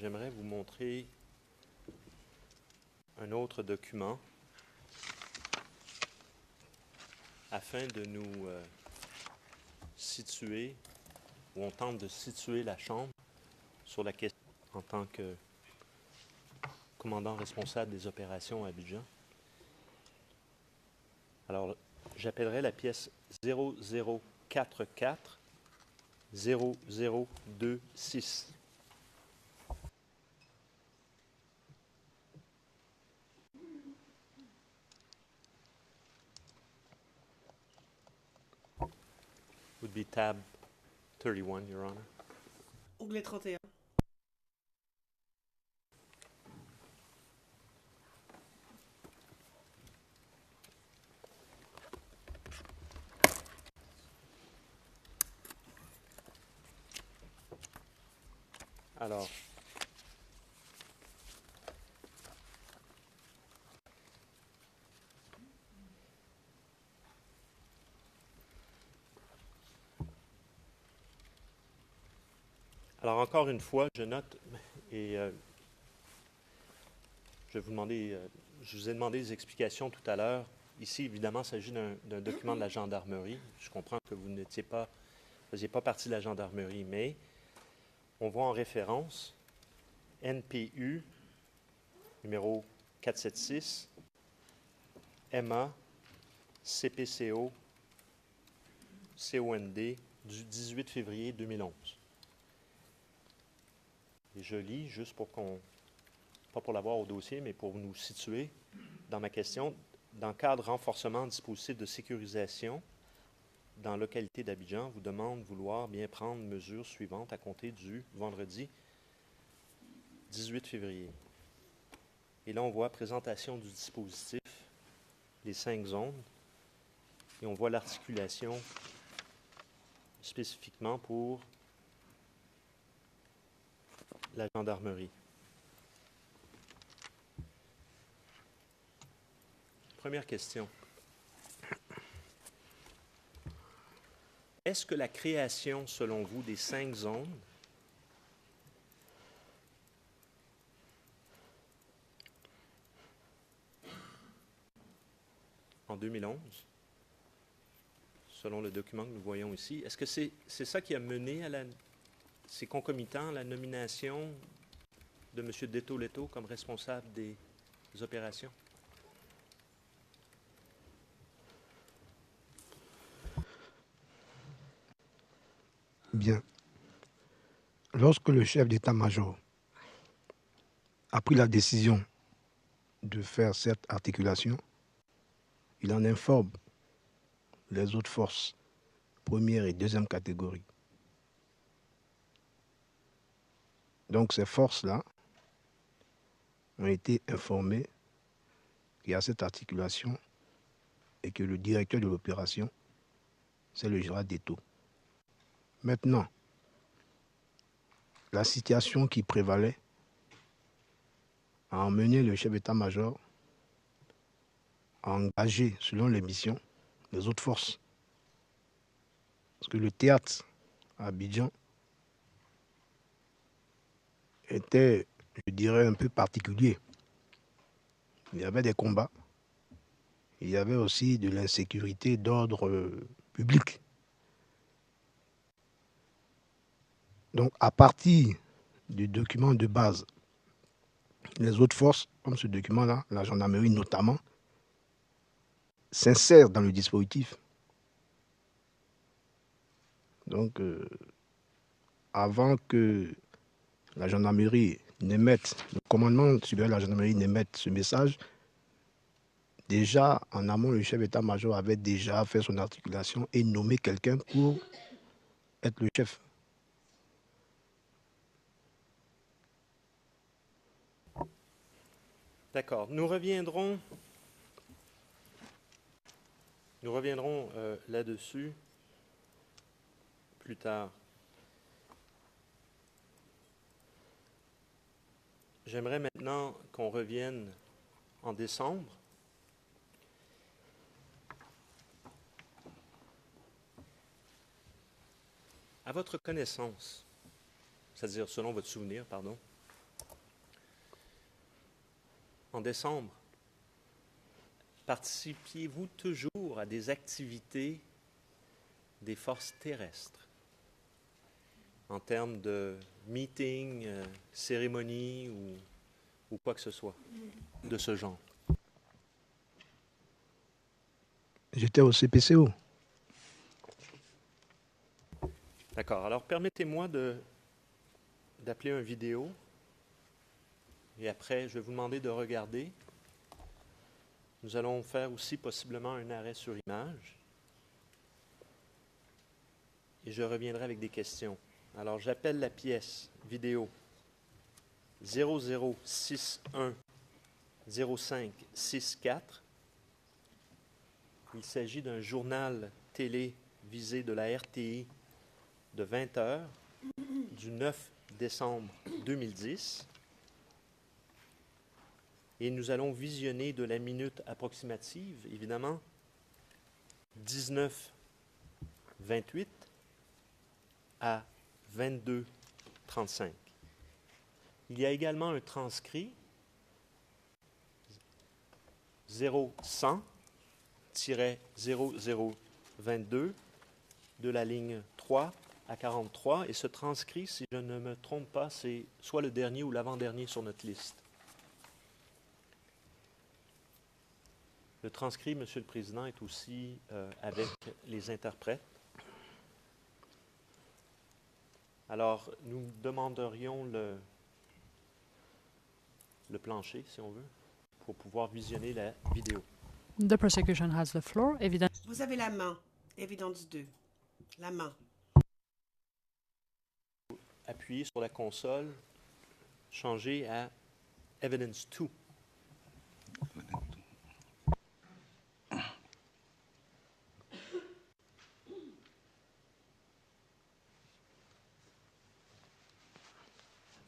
j'aimerais vous montrer un autre document afin de nous situer, ou on tente de situer la Chambre sur la question en tant que commandant responsable des opérations à Abidjan. Alors, j'appellerai la pièce 0044 0026. Would be tab 31, Your Honor. Onglet 31. Alors, encore une fois, je note et je vous ai demandé des explications tout à l'heure. Ici, évidemment, il s'agit d'un document de la gendarmerie. Je comprends que vous ne faisiez pas partie de la gendarmerie, mais on voit en référence NPU numéro 476, MA, CPCO, COND du 18 février 2011. Et je lis, juste pour pas pour l'avoir au dossier, mais pour nous situer dans ma question, dans le cadre renforcement dispositif de sécurisation dans la localité d'Abidjan, vous demande vouloir bien prendre mesures suivantes à compter du vendredi 18 février. Et là, on voit présentation du dispositif, les 5 zones, et on voit l'articulation spécifiquement pour la gendarmerie. Première question. Est-ce que la création, selon vous, des 5 zones en 2011, selon le document que nous voyons ici, est-ce que c'est ça qui a mené à c'est concomitant à la nomination de M. Deto-Leto comme responsable des opérations? Bien. Lorsque le chef d'état-major a pris la décision de faire cette articulation, il en informe les autres forces, première et deuxième catégorie. Donc ces forces-là ont été informées qu'il y a cette articulation et que le directeur de l'opération, c'est le général Deto. Maintenant, la situation qui prévalait a emmené le chef d'état-major à engager, selon les missions, les autres forces. Parce que le théâtre à Abidjan était, je dirais, un peu particulier. Il y avait des combats. Il y avait aussi de l'insécurité d'ordre public. Donc, à partir du document de base, les autres forces, comme ce document-là, la gendarmerie notamment, s'insèrent dans le dispositif. Donc, avant que la gendarmerie n'émette, le commandement supérieur de la gendarmerie n'émette ce message, déjà en amont, le chef d'état-major avait déjà fait son articulation et nommé quelqu'un pour être le chef. D'accord. Nous reviendrons là-dessus plus tard. J'aimerais maintenant qu'on revienne en décembre. À votre connaissance, c'est-à-dire selon votre souvenir, pardon, en décembre, participiez-vous toujours à des activités des forces terrestres en termes de meetings, cérémonies ou quoi que ce soit de ce genre? J'étais au CPCO. D'accord. Alors, permettez-moi d'appeler un vidéo et après, je vais vous demander de regarder. Nous allons faire aussi possiblement un arrêt sur image et je reviendrai avec des questions. Alors, j'appelle la pièce vidéo 00610564. Il s'agit d'un journal télévisé de la RTI de 20 heures du 9 décembre 2010. Et nous allons visionner de la minute approximative, évidemment, 19:28 à 22:35. Il y a également un transcrit 0100-0022 de la ligne 3 à 43. Et ce transcrit, si je ne me trompe pas, c'est soit le dernier ou l'avant-dernier sur notre liste. Le transcrit, Monsieur le Président, est aussi avec les interprètes. Alors, nous demanderions le plancher, si on veut, pour pouvoir visionner la vidéo. The prosecution has the floor. Evidence. Vous avez la main. Évidence 2. La main. Appuyez sur la console, changez à Evidence 2.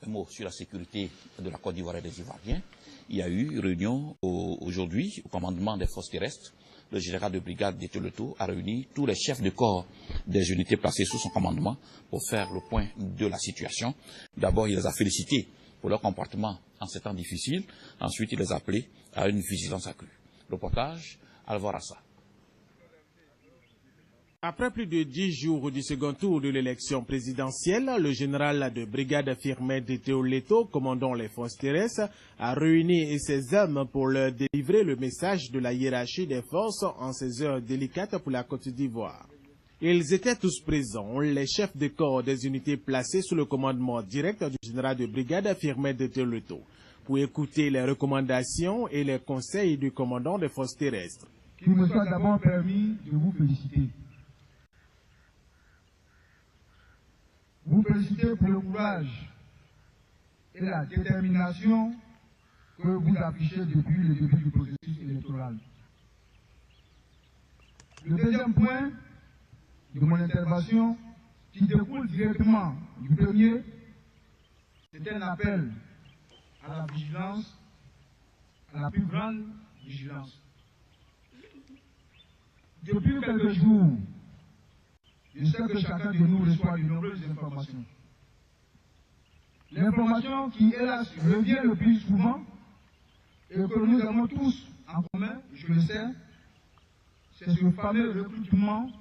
Un mot sur la sécurité de la Côte d'Ivoire et des Ivoiriens. Il y a eu réunion aujourd'hui au commandement des forces terrestres. Le général de brigade de Teleto a réuni tous les chefs de corps des unités placées sous son commandement pour faire le point de la situation. D'abord, il les a félicités pour leur comportement en ces temps difficiles. Ensuite, il les a appelés à une vigilance accrue. Reportage, Alvar Assa. Après plus de 10 jours du second tour de l'élection présidentielle, le général de brigade Firmin Teoleto, commandant les forces terrestres, a réuni ses hommes pour leur délivrer le message de la hiérarchie des forces en ces heures délicates pour la Côte d'Ivoire. Ils étaient tous présents, les chefs de corps des unités placées sous le commandement direct du général de brigade Firmin Teoleto, pour écouter les recommandations et les conseils du commandant des forces terrestres. Qu'il me soit d'abord permis de vous féliciter. Vous féliciter pour le courage et la détermination que vous affichez depuis le début du processus électoral. Le deuxième point de mon intervention, qui découle directement du premier, c'est un appel à la vigilance, à la plus grande vigilance. Depuis quelques jours, je sais que chacun de nous reçoit de nombreuses informations. L'information qui, hélas, revient le plus souvent et que nous avons tous en commun, je le sais, c'est ce fameux recrutement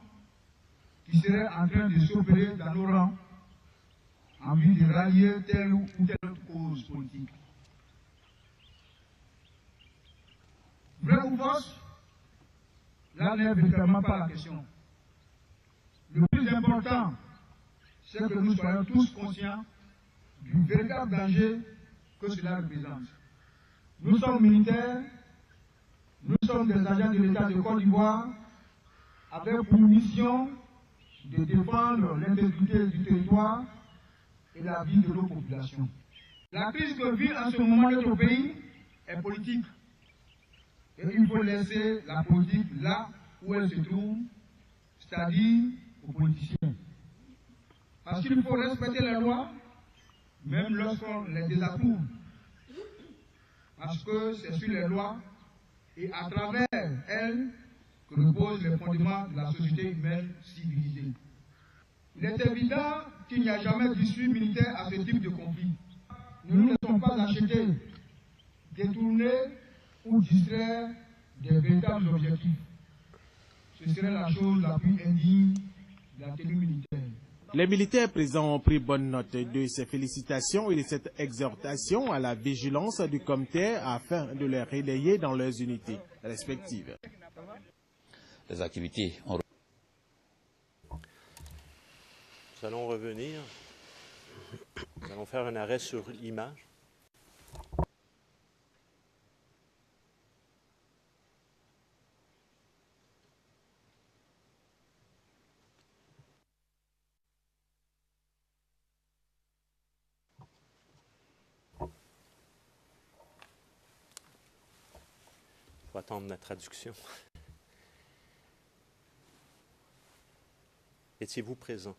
qui serait en train de s'opérer dans nos rangs en vue de rallier telle ou telle cause politique. Vrai ou fausse, là n'est véritablement pas la question. Le plus important, c'est que nous soyons tous conscients du véritable danger que cela représente. Nous sommes militaires, nous sommes des agents de l'État de Côte d'Ivoire, avec pour mission de défendre l'intégrité du territoire et la vie de nos populations. La crise que vit en ce moment notre pays est politique. Et il faut laisser la politique là où elle se trouve, c'est-à-dire aux politiciens. Parce qu'il faut respecter les lois, même lorsqu'on les désapprouve. Parce que c'est sur les lois et à travers elles que reposent les fondements de la société humaine civilisée. Il est évident qu'il n'y a jamais d'issue militaire à ce type de conflit. Nous ne laissons pas acheter détourner ou distraire des véritables objectifs. Ce serait la chose la plus indigne de la tenue militaire. Les militaires présents ont pris bonne note de ces félicitations et de cette exhortation à la vigilance du comité afin de les relayer dans leurs unités respectives. Les activités ont... Nous allons revenir. Nous allons faire un arrêt sur image. Il faut attendre la traduction. Étiez-vous présent?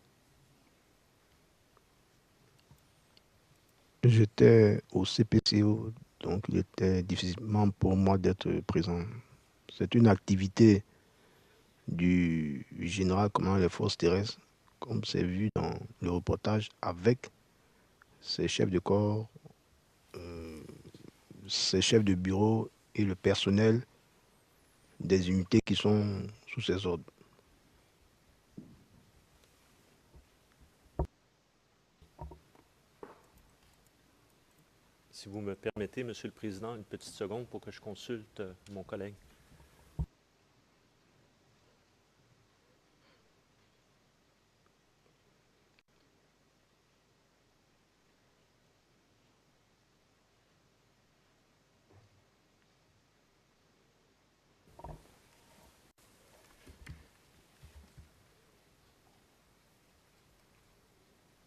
J'étais au CPCO, donc il était difficilement pour moi d'être présent. C'est une activité du général commandant des forces terrestres, comme c'est vu dans le reportage, avec ses chefs de corps, ses chefs de bureau et le personnel des unités qui sont sous ses ordres. Si vous me permettez, Monsieur le Président, une petite seconde pour que je consulte mon collègue.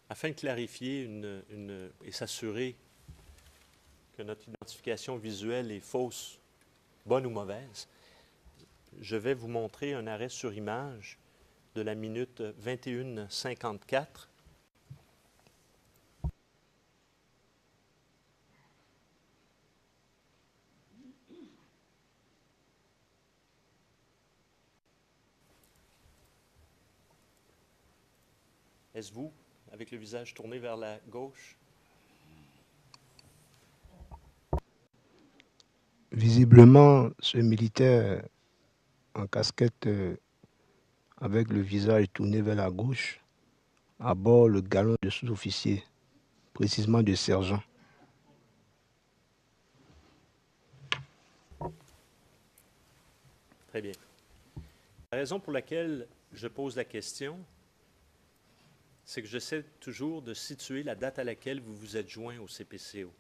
Afin de clarifier et s'assurer que notre identification visuelle est fausse, bonne ou mauvaise, je vais vous montrer un arrêt sur image de la minute 21:54. Est-ce vous, avec le visage tourné vers la gauche? Visiblement, ce militaire en casquette avec le visage tourné vers la gauche aborde le galon de sous-officier, précisément de sergent. Très bien. La raison pour laquelle je pose la question, c'est que j'essaie toujours de situer la date à laquelle vous vous êtes joint au CPCO.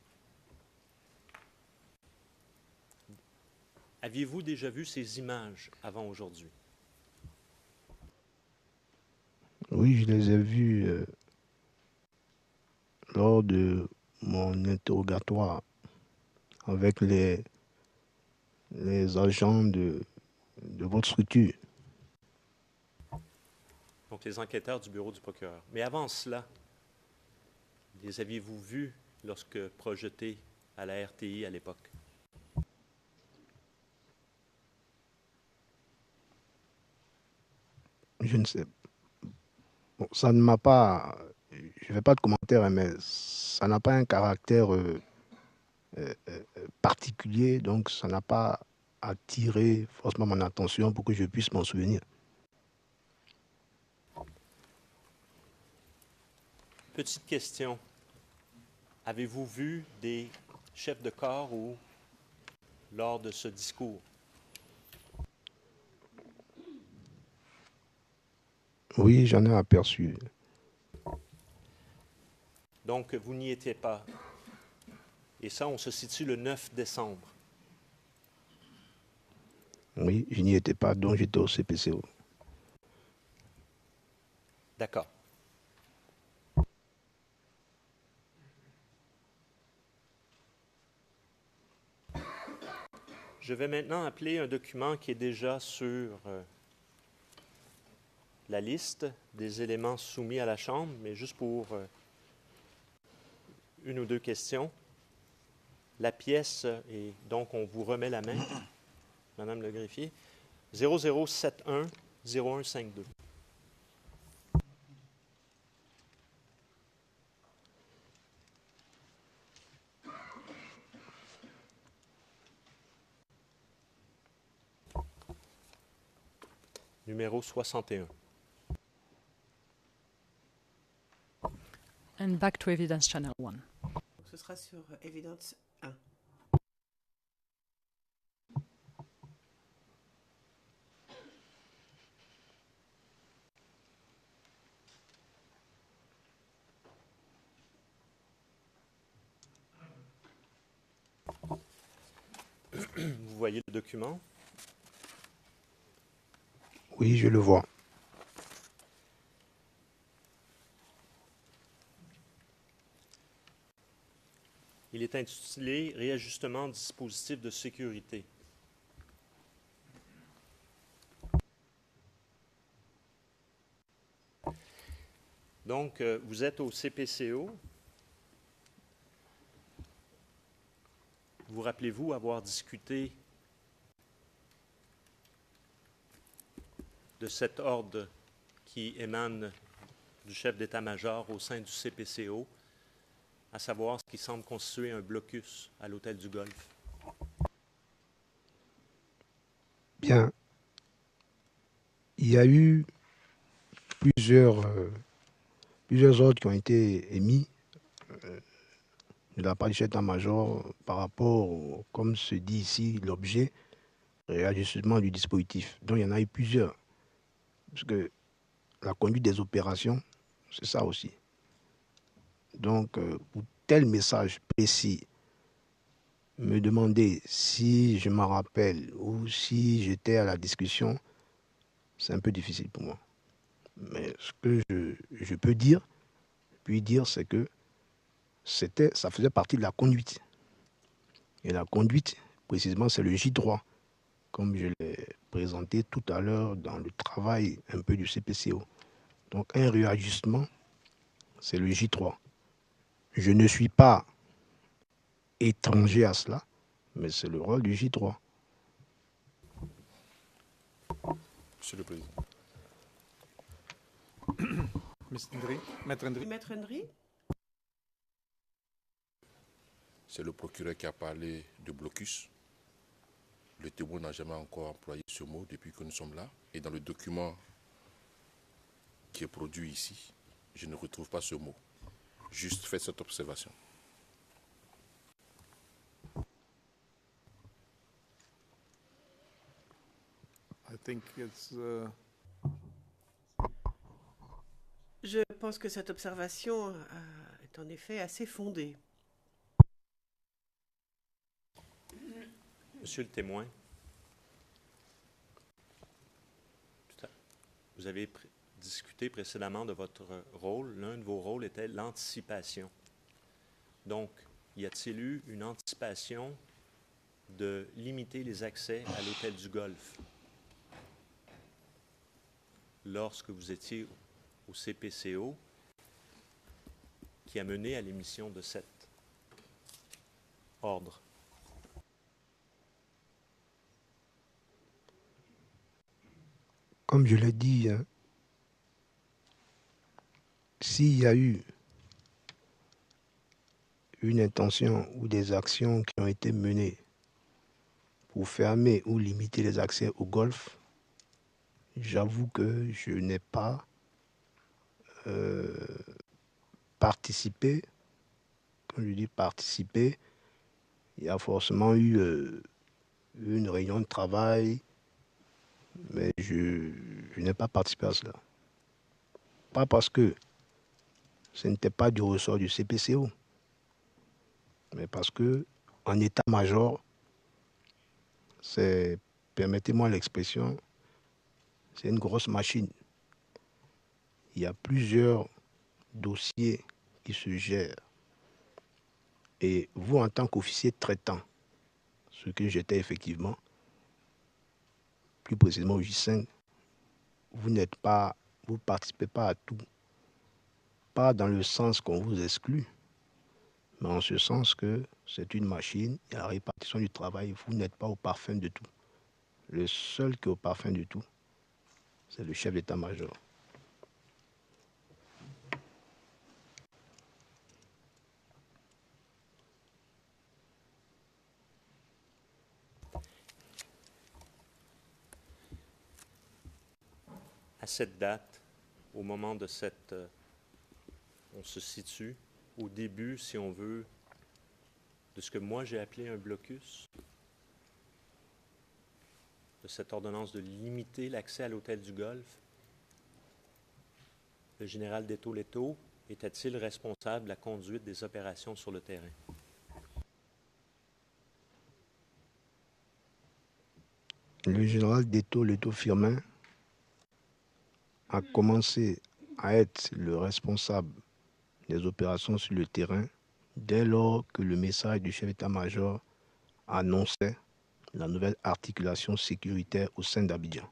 Aviez-vous déjà vu ces images avant aujourd'hui? Oui, je les ai vus lors de mon interrogatoire avec les agents de votre structure. Donc, les enquêteurs du bureau du procureur. Mais avant cela, les aviez-vous vus lorsque projetés à la RTI à l'époque? Je ne sais. Bon, ça ne m'a pas. Je ne fais pas de commentaire, mais ça n'a pas un caractère particulier, donc ça n'a pas attiré forcément mon attention pour que je puisse m'en souvenir. Petite question. Avez-vous vu des chefs de corps ou lors de ce discours? Oui, j'en ai aperçu. Donc, vous n'y étiez pas. Et ça, on se situe le 9 décembre. Oui, je n'y étais pas, donc j'étais au CPCO. D'accord. Je vais maintenant appeler un document qui est déjà sur la liste des éléments soumis à la Chambre, mais juste pour une ou deux questions. La pièce, et donc on vous remet la main, Madame le greffier, 0071-0152. numéro 61. And back to evidence channel 1. Ce sera sur évidence 1. Vous voyez le document? Oui, je le vois. Il est intitulé « Réajustement dispositif de sécurité ». Donc, vous êtes au CPCO. Vous rappelez-vous avoir discuté de cet ordre qui émane du chef d'état-major au sein du CPCO, à savoir ce qui semble constituer un blocus à l'hôtel du Golfe? Bien. Il y a eu plusieurs ordres qui ont été émis de la part du chef d'état-major par rapport, comme se dit ici, l'objet, réajustement du dispositif. Donc il y en a eu plusieurs. Parce que la conduite des opérations, c'est ça aussi. Donc, pour tel message précis, me demander si je m'en rappelle ou si j'étais à la discussion, c'est un peu difficile pour moi. Mais ce que je peux dire, c'est que ça faisait partie de la conduite. Et la conduite, précisément, c'est le J3, comme je l'ai présenté tout à l'heure dans le travail un peu du CPCO. Donc, un réajustement, c'est le J3. Je ne suis pas étranger à cela, mais c'est le rôle du J3. Monsieur le Président. Maître Ndri. Maître Ndri? C'est le procureur qui a parlé de blocus. Le témoin n'a jamais encore employé ce mot depuis que nous sommes là. Et dans le document qui est produit ici, je ne retrouve pas ce mot. Juste faites cette observation. I think it's, Je pense que cette observation est en effet assez fondée. Monsieur le témoin, vous avez discuté précédemment de votre rôle. L'un de vos rôles était l'anticipation. Donc, y a-t-il eu une anticipation de limiter les accès à l'hôtel du Golfe lorsque vous étiez au CPCO qui a mené à l'émission de cet ordre? Comme je l'ai dit, hein, s'il y a eu une intention ou des actions qui ont été menées pour fermer ou limiter les accès au Golfe, j'avoue que je n'ai pas participé. Quand je dis participer, il y a forcément eu une réunion de travail, mais je n'ai pas participé à cela. Pas parce que ce n'était pas du ressort du CPCO, mais parce que en état-major, c'est, permettez-moi l'expression, c'est une grosse machine. Il y a plusieurs dossiers qui se gèrent. Et vous, en tant qu'officier traitant, ce que j'étais effectivement, plus précisément au J5, vous ne participez pas à tout. Pas dans le sens qu'on vous exclut, mais en ce sens que c'est une machine, il y a la répartition du travail, vous n'êtes pas au parfum de tout. Le seul qui est au parfum de tout, c'est le chef d'état-major. à cette date, au moment de cette... on se situe au début, si on veut, de ce que moi j'ai appelé un blocus, de cette ordonnance de limiter l'accès à l'hôtel du Golfe. Le général Detour-Leto était-il responsable de la conduite des opérations sur le terrain? Le général Detour-Leto-Firmin a commencé à être le responsable des opérations sur le terrain dès lors que le message du chef d'état-major annonçait la nouvelle articulation sécuritaire au sein d'Abidjan.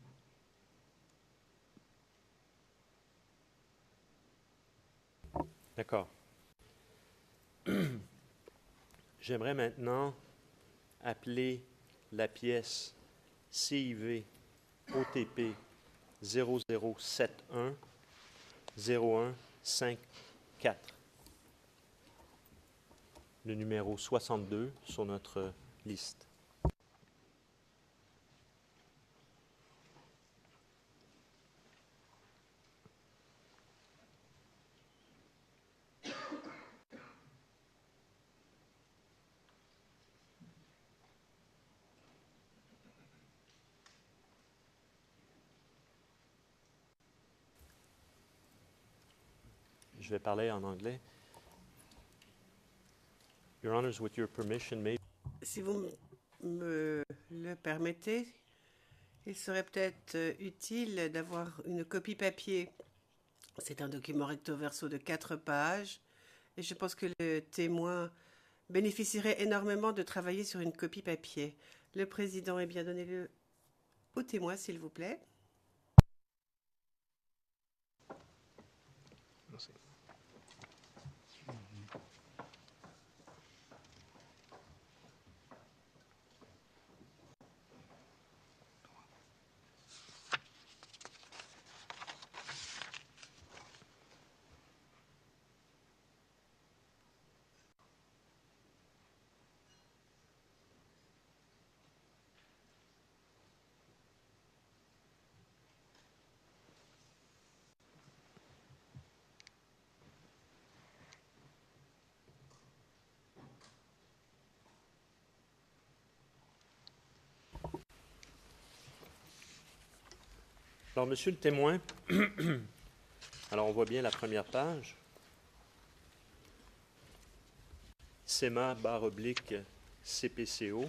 D'accord. J'aimerais maintenant appeler la pièce CIV OTP 0071 0154. Le numéro 62 sur notre liste. Je vais parler en anglais. Your Honors, with your permission, maybe... Si vous me le permettez, il serait peut-être utile d'avoir une copie papier. C'est un document recto verso de 4 pages et je pense que le témoin bénéficierait énormément de travailler sur une copie papier. Le président est bien donné au témoin, s'il vous plaît. Merci. Alors, monsieur le témoin, alors on voit bien la première page. SEMA /CPCO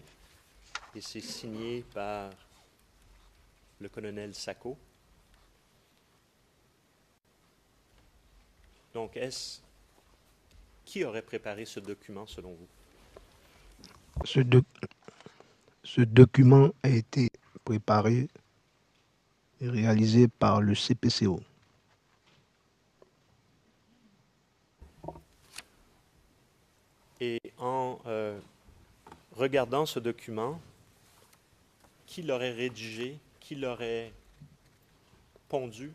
et c'est signé par le colonel Sacco. Donc, qui aurait préparé ce document selon vous? Ce document a été préparé et réalisé par le CPCO. Et en regardant ce document, qui l'aurait rédigé, qui l'aurait pondu,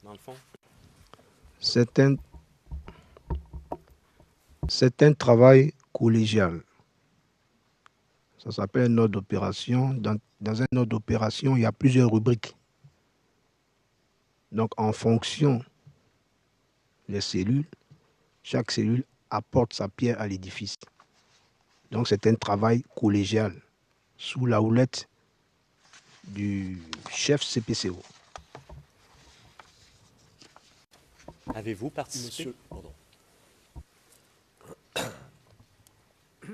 dans le fond? C'est un travail collégial. Ça s'appelle un ordre d'opération. Dans un ordre d'opération, il y a plusieurs rubriques. Donc, en fonction des cellules, chaque cellule apporte sa pierre à l'édifice. Donc, c'est un travail collégial sous la houlette du chef CPCO. Avez-vous participé? Monsieur, pardon.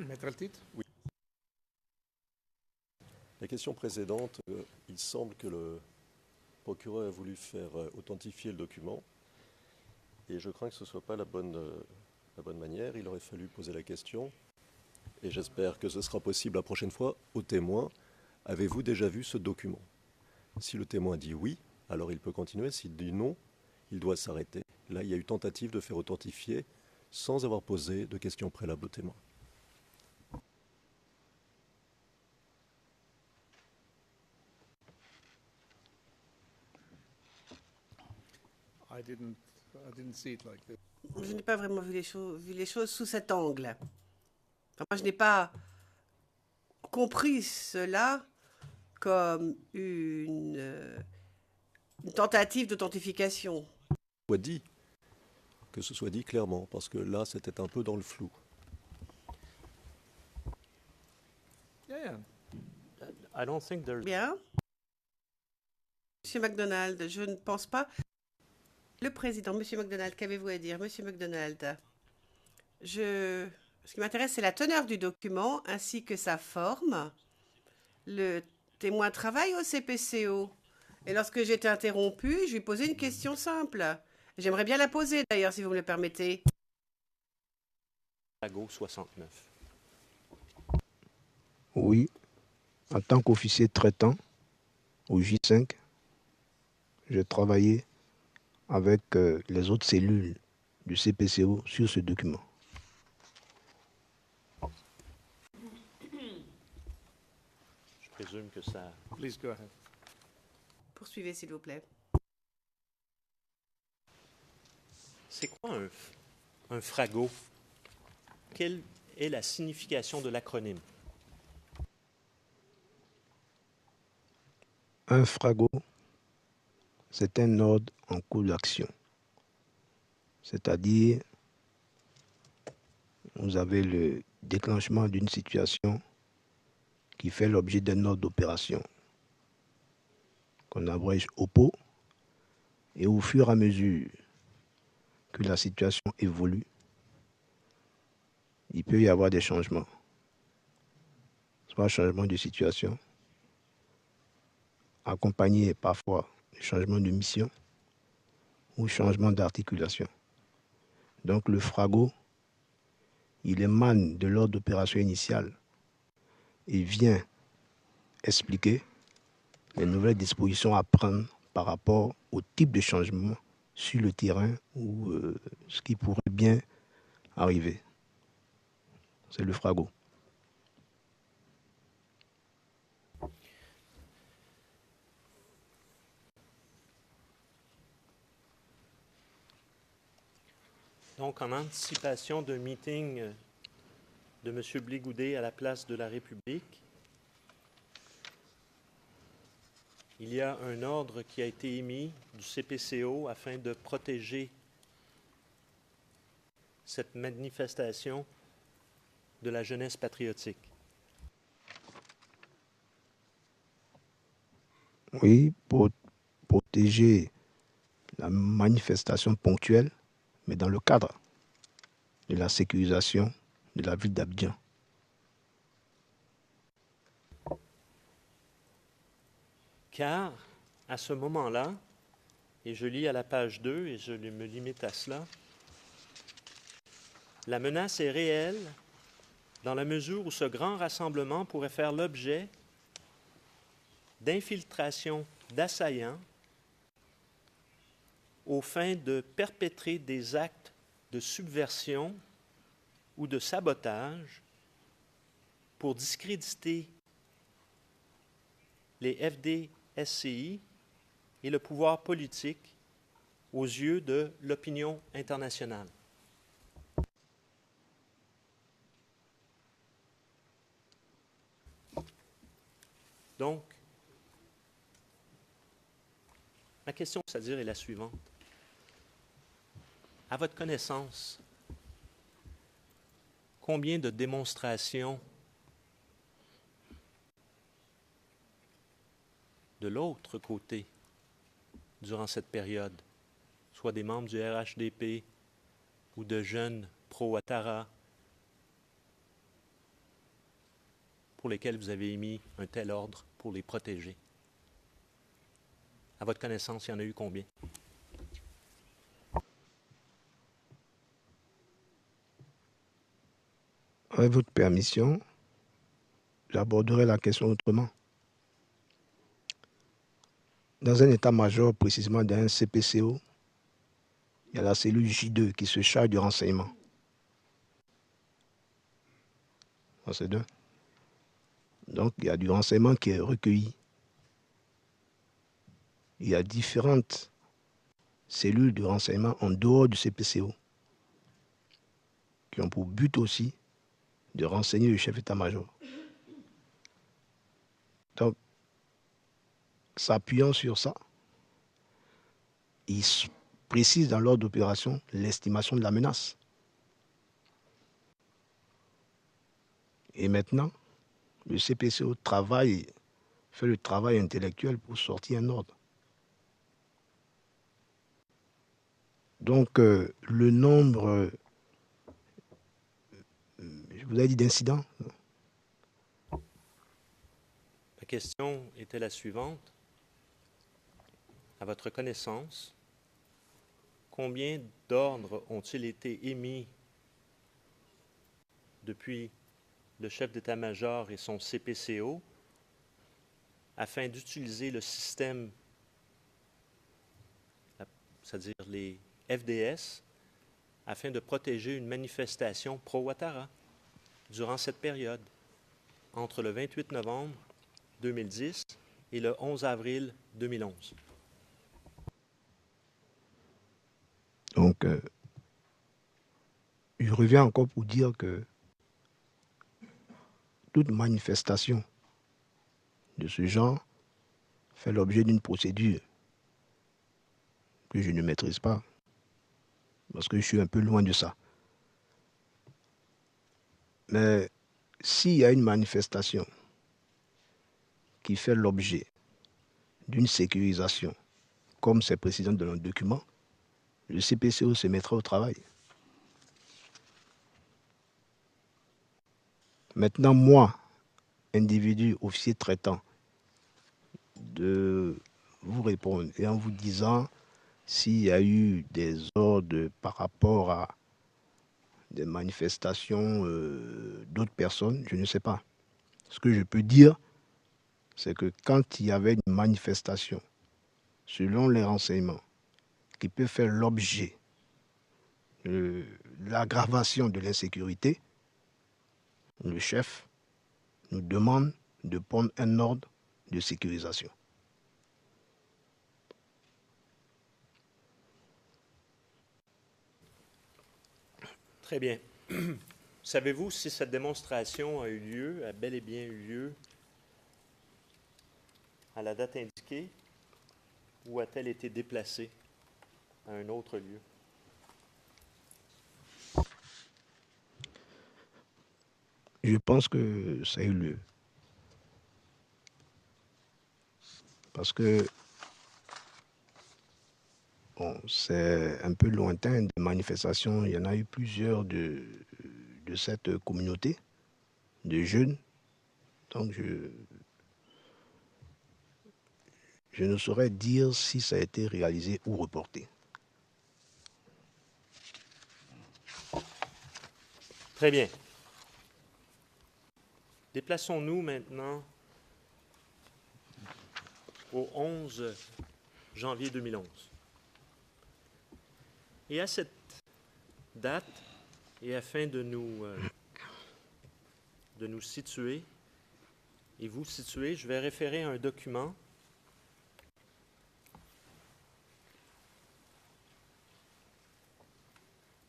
Maître Altit? Oui. La question précédente, il semble que le procureur a voulu faire authentifier le document et je crains que ce ne soit pas la bonne manière. Il aurait fallu poser la question et j'espère que ce sera possible la prochaine fois au témoin. Avez-vous déjà vu ce document? Si le témoin dit oui, alors il peut continuer. S'il dit non, il doit s'arrêter. Là, il y a eu tentative de faire authentifier sans avoir posé de questions préalables au témoin. Je n'ai pas vraiment vu les choses sous cet angle. Enfin, moi, je n'ai pas compris cela comme une une tentative d'authentification. Que ce soit dit clairement, parce que là, c'était un peu dans le flou. I don't think there's... Bien. Monsieur MacDonald, je ne pense pas. Le président, Monsieur MacDonald, qu'avez-vous à dire? Monsieur MacDonald, ce qui m'intéresse, c'est la teneur du document ainsi que sa forme. Le témoin travaille au CPCO. Et lorsque j'ai été interrompu, je lui posais une question simple. J'aimerais bien la poser d'ailleurs, si vous me le permettez. Frago 69. Oui, en tant qu'officier traitant au J5, j'ai travaillé avec les autres cellules du CPCO sur ce document. Je présume que ça... Please go ahead. Poursuivez, s'il vous plaît. C'est quoi un frago? Quelle est la signification de l'acronyme? Un frago, c'est un ordre en cours d'action. C'est-à-dire, vous avez le déclenchement d'une situation qui fait l'objet d'un ordre d'opération qu'on abrège OPO, et au fur et à mesure que la situation évolue, il peut y avoir des changements. Soit changement de situation, accompagné parfois de changement de mission ou changement d'articulation. Donc le frago, il émane de l'ordre d'opération initial et vient expliquer les nouvelles dispositions à prendre par rapport au type de changement sur le terrain ou ce qui pourrait bien arriver. C'est le frago. Donc, en anticipation d'un meeting de M. Blégoudet à la place de la République, il y a un ordre qui a été émis du CPCO afin de protéger cette manifestation de la jeunesse patriotique. Oui, pour protéger la manifestation ponctuelle, mais dans le cadre de la sécurisation de la ville d'Abidjan. Car, à ce moment-là, et je lis à la page 2 et je me limite à cela, la menace est réelle dans la mesure où ce grand rassemblement pourrait faire l'objet d'infiltration d'assaillants aux fins de perpétrer des actes de subversion ou de sabotage pour discréditer les FDSCI et le pouvoir politique aux yeux de l'opinion internationale. Donc, ma question, c'est-à-dire, est la suivante. À votre connaissance, combien de démonstrations de l'autre côté durant cette période, soit des membres du RHDP ou de jeunes pro-Ouattara, pour lesquels vous avez émis un tel ordre pour les protéger? À votre connaissance, il y en a eu combien? Avec votre permission, j'aborderai la question autrement. Dans un état-major, précisément d'un CPCO, il y a la cellule J2 qui se charge du renseignement. C'est deux. Donc, il y a du renseignement qui est recueilli. Il y a différentes cellules de renseignement en dehors du CPCO qui ont pour but aussi de renseigner le chef d'état-major. Donc, s'appuyant sur ça, il précise dans l'ordre d'opération l'estimation de la menace. Et maintenant, le CPCO fait le travail intellectuel pour sortir un ordre. Donc, le nombre, je vous ai dit, d'incidents. La question était la suivante. À votre connaissance, combien d'ordres ont-ils été émis depuis le chef d'état-major et son CPCO afin d'utiliser le système, c'est-à-dire les FDS, afin de protéger une manifestation pro-Ouattara durant cette période, entre le 28 novembre 2010 et le 11 avril 2011. Donc, je reviens encore pour dire que toute manifestation de ce genre fait l'objet d'une procédure que je ne maîtrise pas, parce que je suis un peu loin de ça. Mais s'il y a une manifestation qui fait l'objet d'une sécurisation, comme c'est précisé dans le document, le CPCO se mettra au travail. Maintenant, moi, individu, officier traitant, de vous répondre et en vous disant s'il y a eu des ordres par rapport à des manifestations d'autres personnes, je ne sais pas. Ce que je peux dire, c'est que quand il y avait une manifestation, selon les renseignements, qui peut faire l'objet de l'aggravation de l'insécurité, le chef nous demande de prendre un ordre de sécurisation. Très bien. Savez-vous si cette démonstration a eu lieu, a bel et bien eu lieu à la date indiquée ou a-t-elle été déplacée à un autre lieu? Je pense que ça a eu lieu. Parce que bon, c'est un peu lointain des manifestations. Il y en a eu plusieurs de cette communauté de jeunes. Donc je ne saurais dire si ça a été réalisé ou reporté. Très bien. Déplaçons-nous maintenant au 11 janvier 2011. Et à cette date, et afin de nous situer et vous situer, je vais référer à un document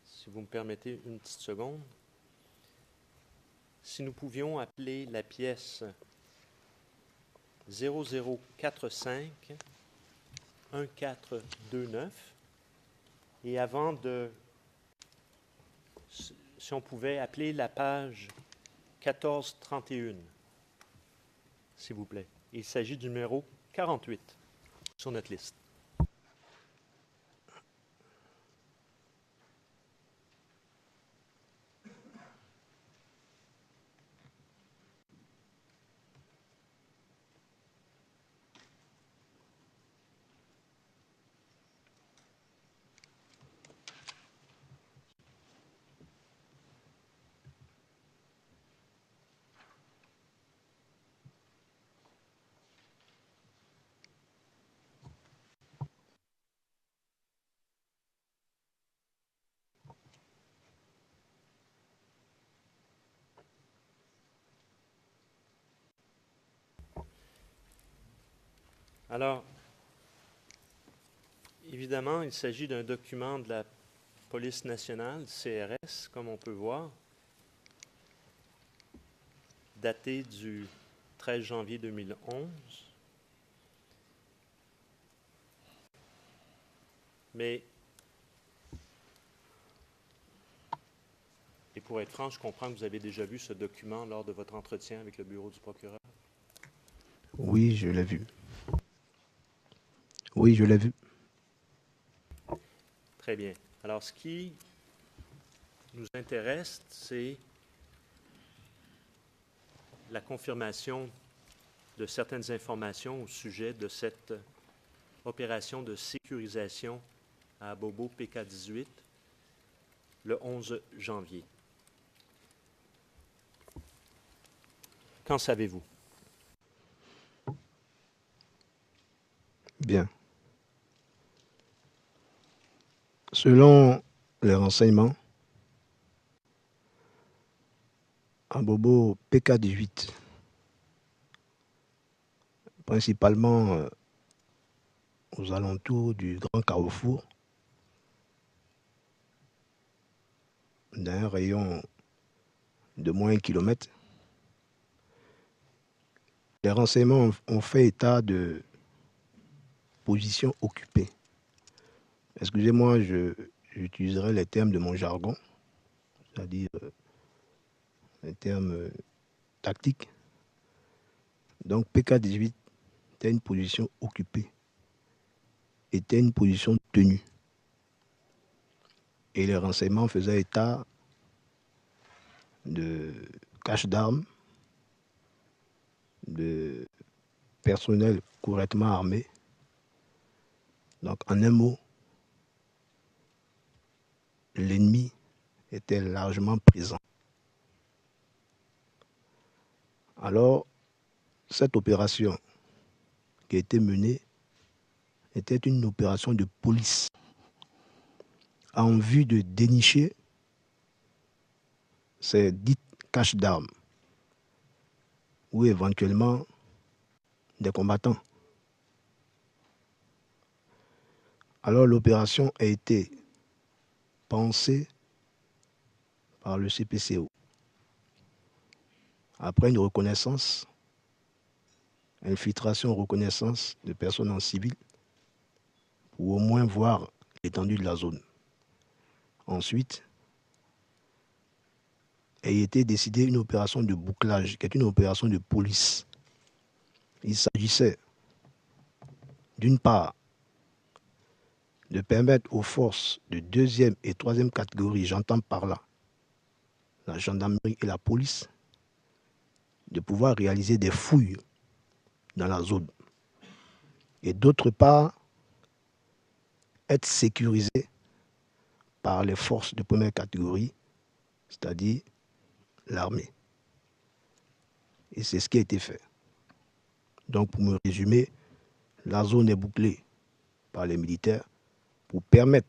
si vous me permettez une petite seconde. Si nous pouvions appeler la pièce 0045 1429 et avant de, si on pouvait appeler la page 1431, s'il vous plaît. Il s'agit du numéro 48 sur notre liste. Alors, évidemment, il s'agit d'un document de la Police nationale, CRS, comme on peut voir, daté du 13 janvier 2011. Mais, et pour être franc, je comprends que vous avez déjà vu ce document lors de votre entretien avec le bureau du procureur. Oui, je l'ai vu. Oui, je l'ai vu. Très bien. Alors, ce qui nous intéresse, c'est la confirmation de certaines informations au sujet de cette opération de sécurisation à Abobo PK-18 le 11 janvier. Qu'en savez-vous? Bien. Selon les renseignements, Abobo PK-18, principalement aux alentours du Grand Carrefour, d'un rayon de moins 1 kilomètre, les renseignements ont fait état de positions occupées. Excusez-moi, j'utiliserai les termes de mon jargon, c'est-à-dire les termes tactiques. Donc PK-18 était une position occupée, était une position tenue. Et les renseignements faisaient état de cache d'armes, de personnel correctement armé. Donc en un mot, l'ennemi était largement présent. Alors, cette opération qui a été menée était une opération de police en vue de dénicher ces dites caches d'armes ou éventuellement des combattants. Alors l'opération a été pensée par le CPCO après une reconnaissance, infiltration, reconnaissance de personnes en civil pour au moins voir l'étendue de la zone. Ensuite, a été décidée une opération de bouclage, qui est une opération de police. Il s'agissait, d'une part, de permettre aux forces de deuxième et troisième catégorie, j'entends par là la gendarmerie et la police, de pouvoir réaliser des fouilles dans la zone. Et d'autre part, être sécurisé par les forces de première catégorie, c'est-à-dire l'armée. Et c'est ce qui a été fait. Donc, pour me résumer, la zone est bouclée par les militaires pour permettre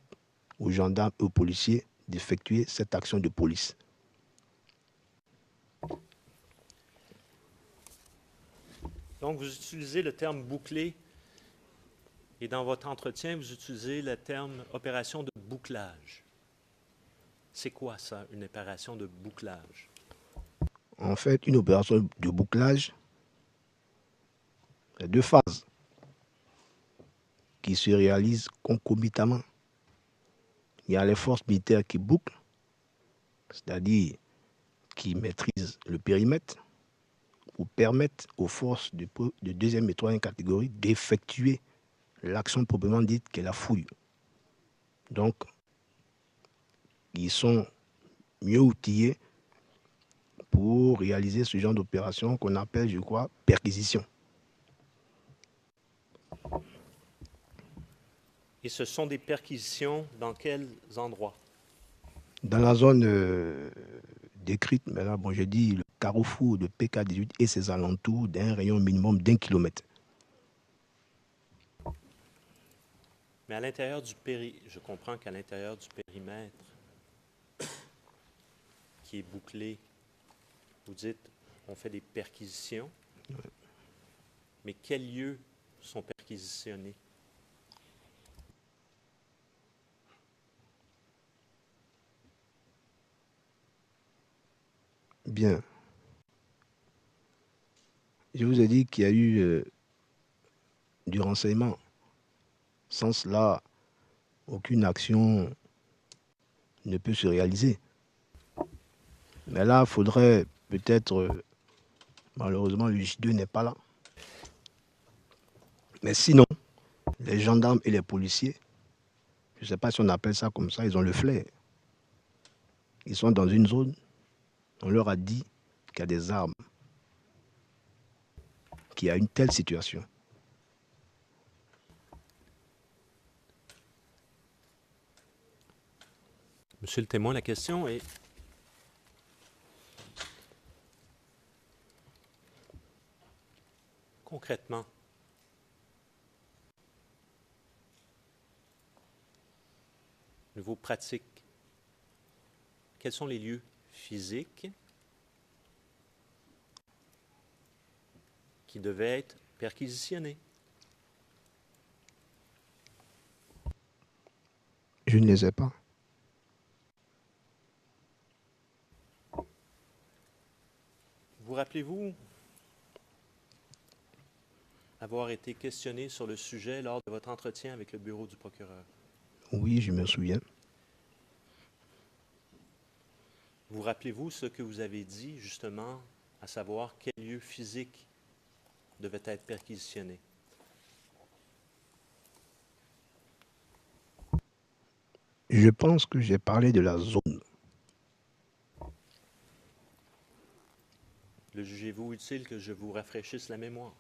aux gendarmes et aux policiers d'effectuer cette action de police. Donc, vous utilisez le terme bouclé et dans votre entretien, vous utilisez le terme opération de bouclage. C'est quoi ça, une opération de bouclage? En fait, une opération de bouclage, il y a deux phases qui se réalisent concomitamment. Il y a les forces militaires qui bouclent, c'est-à-dire qui maîtrisent le périmètre pour permettre aux forces de deuxième et troisième catégorie d'effectuer l'action proprement dite qui est la fouille. Donc, ils sont mieux outillés pour réaliser ce genre d'opération qu'on appelle, je crois, perquisition. Et ce sont des perquisitions dans quels endroits? Dans la zone décrite, mais là, bon, j'ai dit le carrefour de PK-18 et ses alentours d'un rayon minimum d'1 kilomètre. Mais à l'intérieur du périmètre, je comprends qu'à l'intérieur du périmètre qui est bouclé, vous dites, on fait des perquisitions, mais quels lieux sont perquisitionnés? Bien. Je vous ai dit qu'il y a eu du renseignement. Sans cela, aucune action ne peut se réaliser. Mais là, il faudrait peut-être, malheureusement, le J2 n'est pas là. Mais sinon, les gendarmes et les policiers, je ne sais pas si on appelle ça comme ça, ils ont le flair. Ils sont dans une zone, on leur a dit qu'il y a des armes, qu'il y a une telle situation. Monsieur le témoin, la question est: concrètement, vos pratiques, quels sont les lieux physiques qui devaient être perquisitionnés? Je ne les ai pas. Vous rappelez-vous avoir été questionné sur le sujet lors de votre entretien avec le bureau du procureur? Oui, je me souviens. Vous rappelez-vous ce que vous avez dit, justement, à savoir quel lieu physique devait être perquisitionné? Je pense que j'ai parlé de la zone. Le jugez-vous utile que je vous rafraîchisse la mémoire?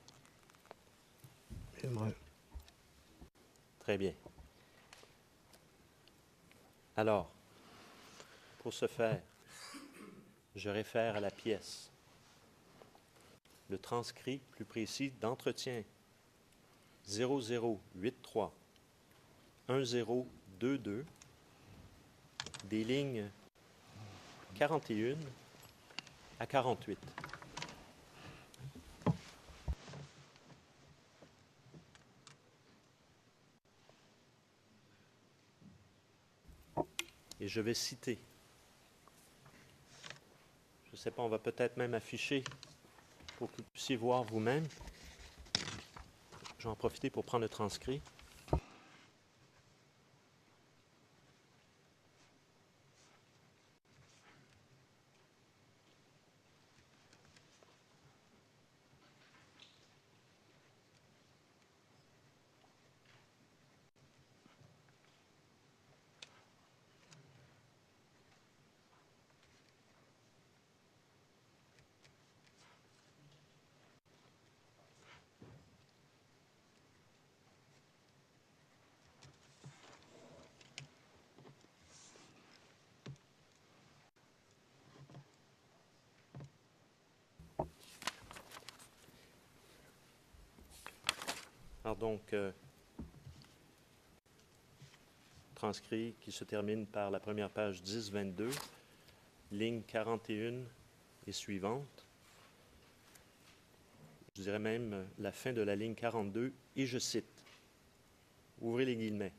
J'aimerais. Très bien. Alors, pour ce faire, je réfère à la pièce, le transcrit plus précis d'entretien 0083 1022 des lignes 41 à 48. Et je vais citer. Je ne sais pas, on va peut-être même afficher pour que vous puissiez voir vous-même. Je vais en profiter pour prendre le transcrit. Alors donc, transcrit qui se termine par la première page 10-22, ligne 41 et suivante. Je dirais même la fin de la ligne 42, et je cite, ouvrez les guillemets,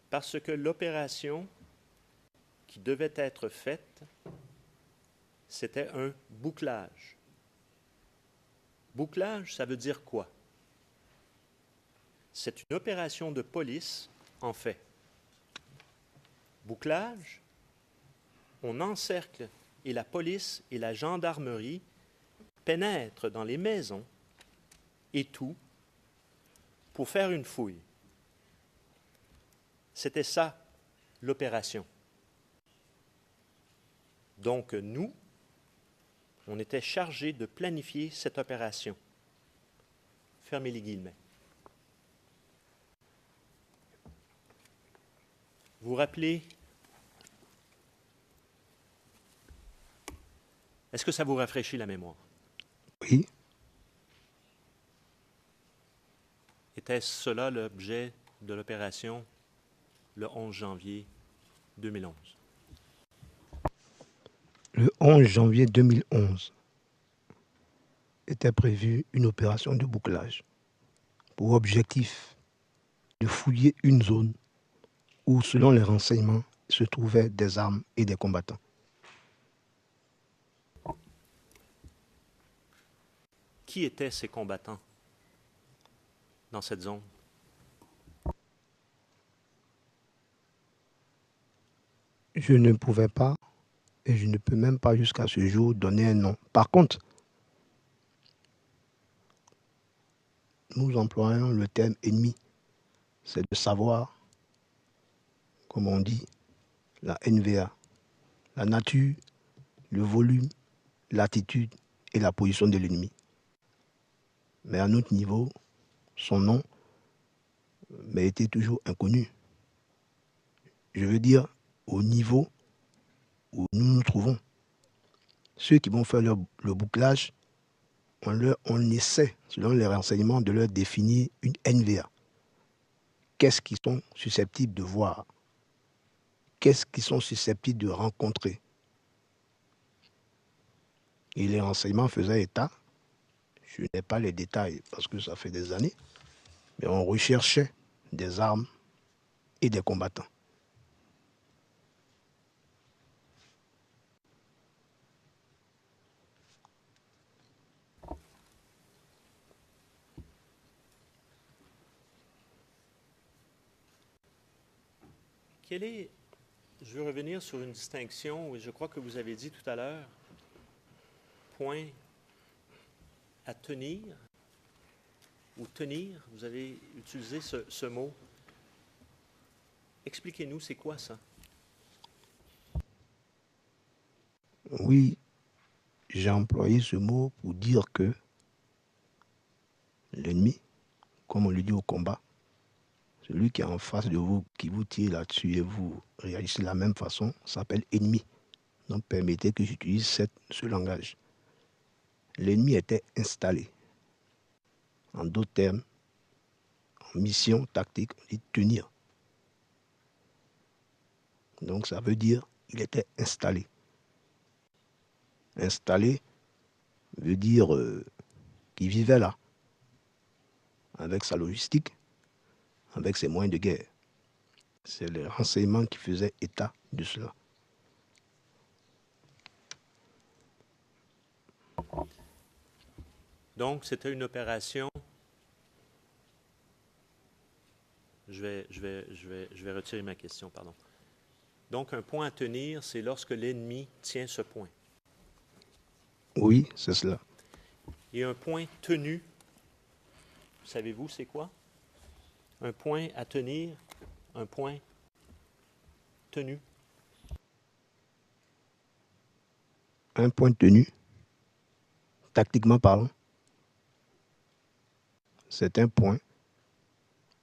parce que l'opération qui devait être faite, c'était un bouclage. Bouclage, ça veut dire quoi? C'est une opération de police, en fait. Bouclage, on encercle et la police et la gendarmerie pénètrent dans les maisons et tout pour faire une fouille. C'était ça, l'opération. Donc, nous, on était chargés de planifier cette opération. Fermez les guillemets. Vous vous rappelez? Est-ce que ça vous rafraîchit la mémoire? Oui. Était-ce cela l'objet de l'opération le 11 janvier 2011? Le 11 janvier 2011 était prévue une opération de bouclage pour objectif de fouiller une zone où, selon les renseignements, se trouvaient des armes et des combattants. Qui étaient ces combattants dans cette zone? Je ne pouvais pas et je ne peux même pas jusqu'à ce jour donner un nom. Par contre, nous employons le terme ennemi. C'est de savoir, comme on dit, la NVA, la nature, le volume, l'attitude et la position de l'ennemi. Mais à notre niveau, son nom m'était toujours inconnu. Je veux dire, au niveau où nous nous trouvons. Ceux qui vont faire le bouclage, on essaie, selon les renseignements, de leur définir une NVA. Qu'est-ce qu'ils sont susceptibles de voir? Qu'est-ce qu'ils sont susceptibles de rencontrer? Et les renseignements faisaient état, je n'ai pas les détails parce que ça fait des années, mais on recherchait des armes et des combattants. Je veux revenir sur une distinction, et je crois que vous avez dit tout à l'heure, point à tenir, ou tenir, vous avez utilisé ce mot. Expliquez-nous, c'est quoi ça? Oui, j'ai employé ce mot pour dire que l'ennemi, comme on le dit au combat, celui qui est en face de vous, qui vous tire là-dessus et vous réagissez de la même façon, s'appelle ennemi. Donc permettez que j'utilise ce langage. L'ennemi était installé. En d'autres termes, en mission tactique, on dit tenir. Donc ça veut dire qu'il était installé. Installé veut dire qu'il vivait là, avec sa logistique, avec ses moyens de guerre. C'est les renseignements qui faisaient état de cela. Donc, c'était une opération. Je vais retirer ma question, pardon. Donc, un point à tenir, c'est lorsque l'ennemi tient ce point. Oui, c'est cela. Et un point tenu, savez-vous c'est quoi? Un point à tenir, un point tenu. Un point tenu, tactiquement parlant, c'est un point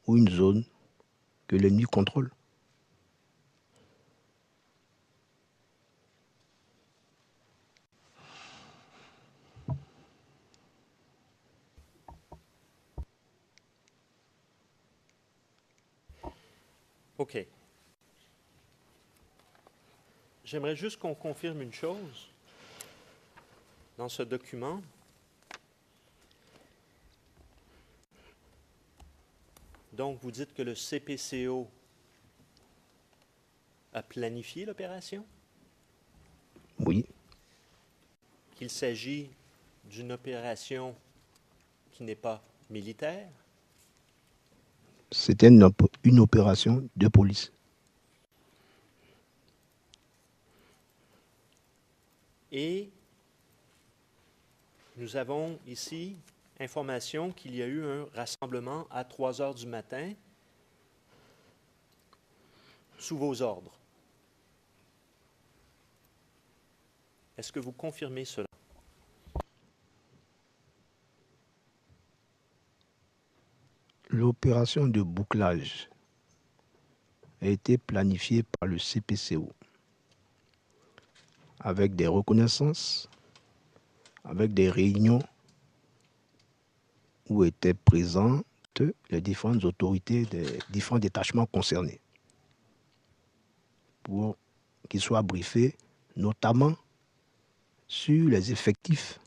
ou une zone que l'ennemi contrôle. OK. J'aimerais juste qu'on confirme une chose dans ce document. Donc, vous dites que le CPCO a planifié l'opération? Oui. Qu'il s'agit d'une opération qui n'est pas militaire? C'était une opération de police. Et nous avons ici information qu'il y a eu un rassemblement à 3 heures du matin sous vos ordres. Est-ce que vous confirmez cela? L'opération de bouclage a été planifiée par le CPCO avec des reconnaissances, avec des réunions où étaient présentes les différentes autorités des différents détachements concernés pour qu'ils soient briefés, notamment sur les effectifs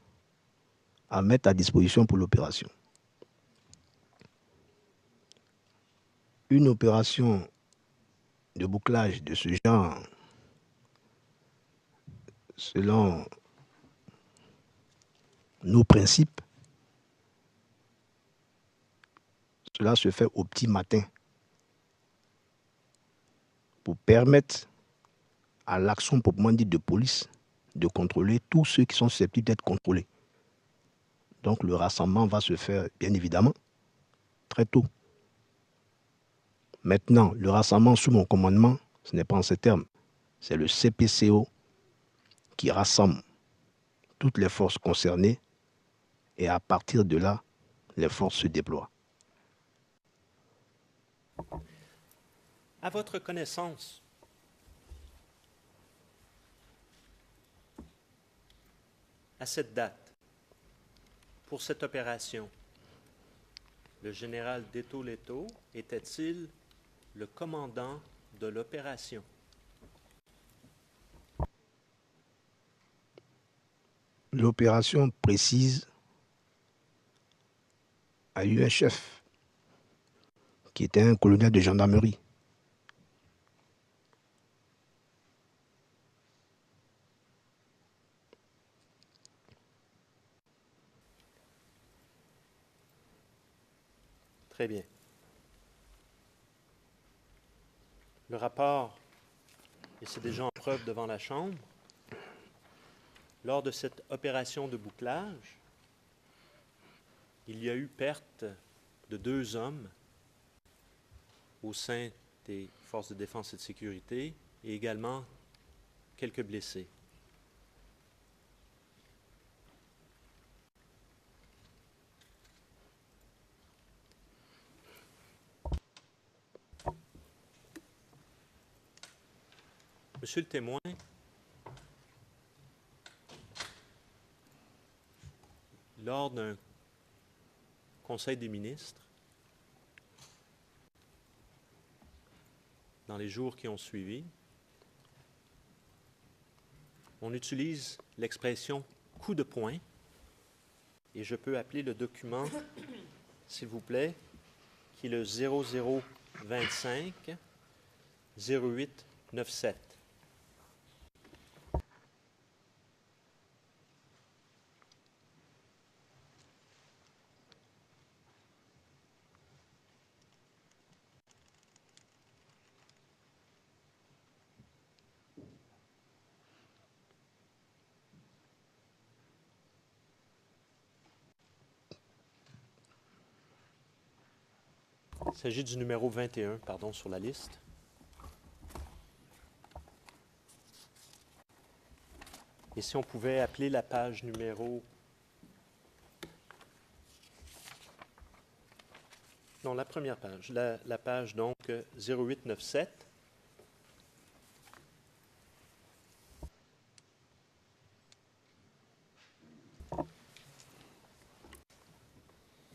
à mettre à disposition pour l'opération. Une opération de bouclage de ce genre, selon nos principes, cela se fait au petit matin pour permettre à l'action proprement dite de police de contrôler tous ceux qui sont susceptibles d'être contrôlés. Donc le rassemblement va se faire, bien évidemment, très tôt. Maintenant, le rassemblement sous mon commandement, ce n'est pas en ces termes. C'est le CPCO qui rassemble toutes les forces concernées et à partir de là, les forces se déploient. À votre connaissance, à cette date, pour cette opération, le général Deto Leto était-il le commandant de l'opération? L'opération précise a eu un chef qui était un colonel de gendarmerie. Très bien. Le rapport, et c'est déjà en preuve devant la Chambre, lors de cette opération de bouclage, il y a eu perte de 2 hommes au sein des forces de défense et de sécurité et également quelques blessés. Monsieur le témoin, lors d'un Conseil des ministres, dans les jours qui ont suivi, on utilise l'expression « coup de poing » et je peux appeler le document, s'il vous plaît, qui est le 0025 0897. Il s'agit du numéro 21, pardon, sur la liste. Et si on pouvait appeler la page numéro... Non, la première page. La page, donc, 0897.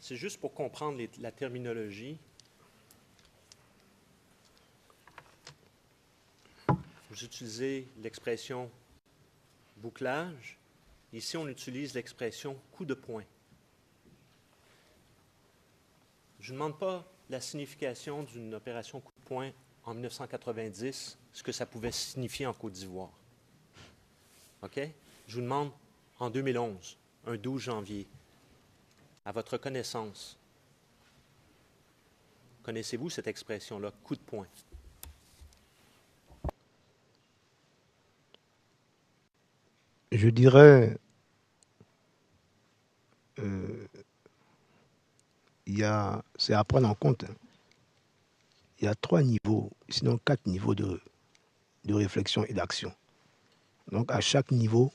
C'est juste pour comprendre la terminologie. Vous utilisez l'expression bouclage. Ici, on utilise l'expression coup de poing. Je ne demande pas la signification d'une opération coup de poing en 1990, ce que ça pouvait signifier en Côte d'Ivoire. OK? Je vous demande en 2011, un 12 janvier, à votre connaissance, connaissez-vous cette expression-là, coup de poing? Je dirais, c'est à prendre en compte. Il y a 3 niveaux, sinon 4 niveaux de réflexion et d'action. Donc à chaque niveau,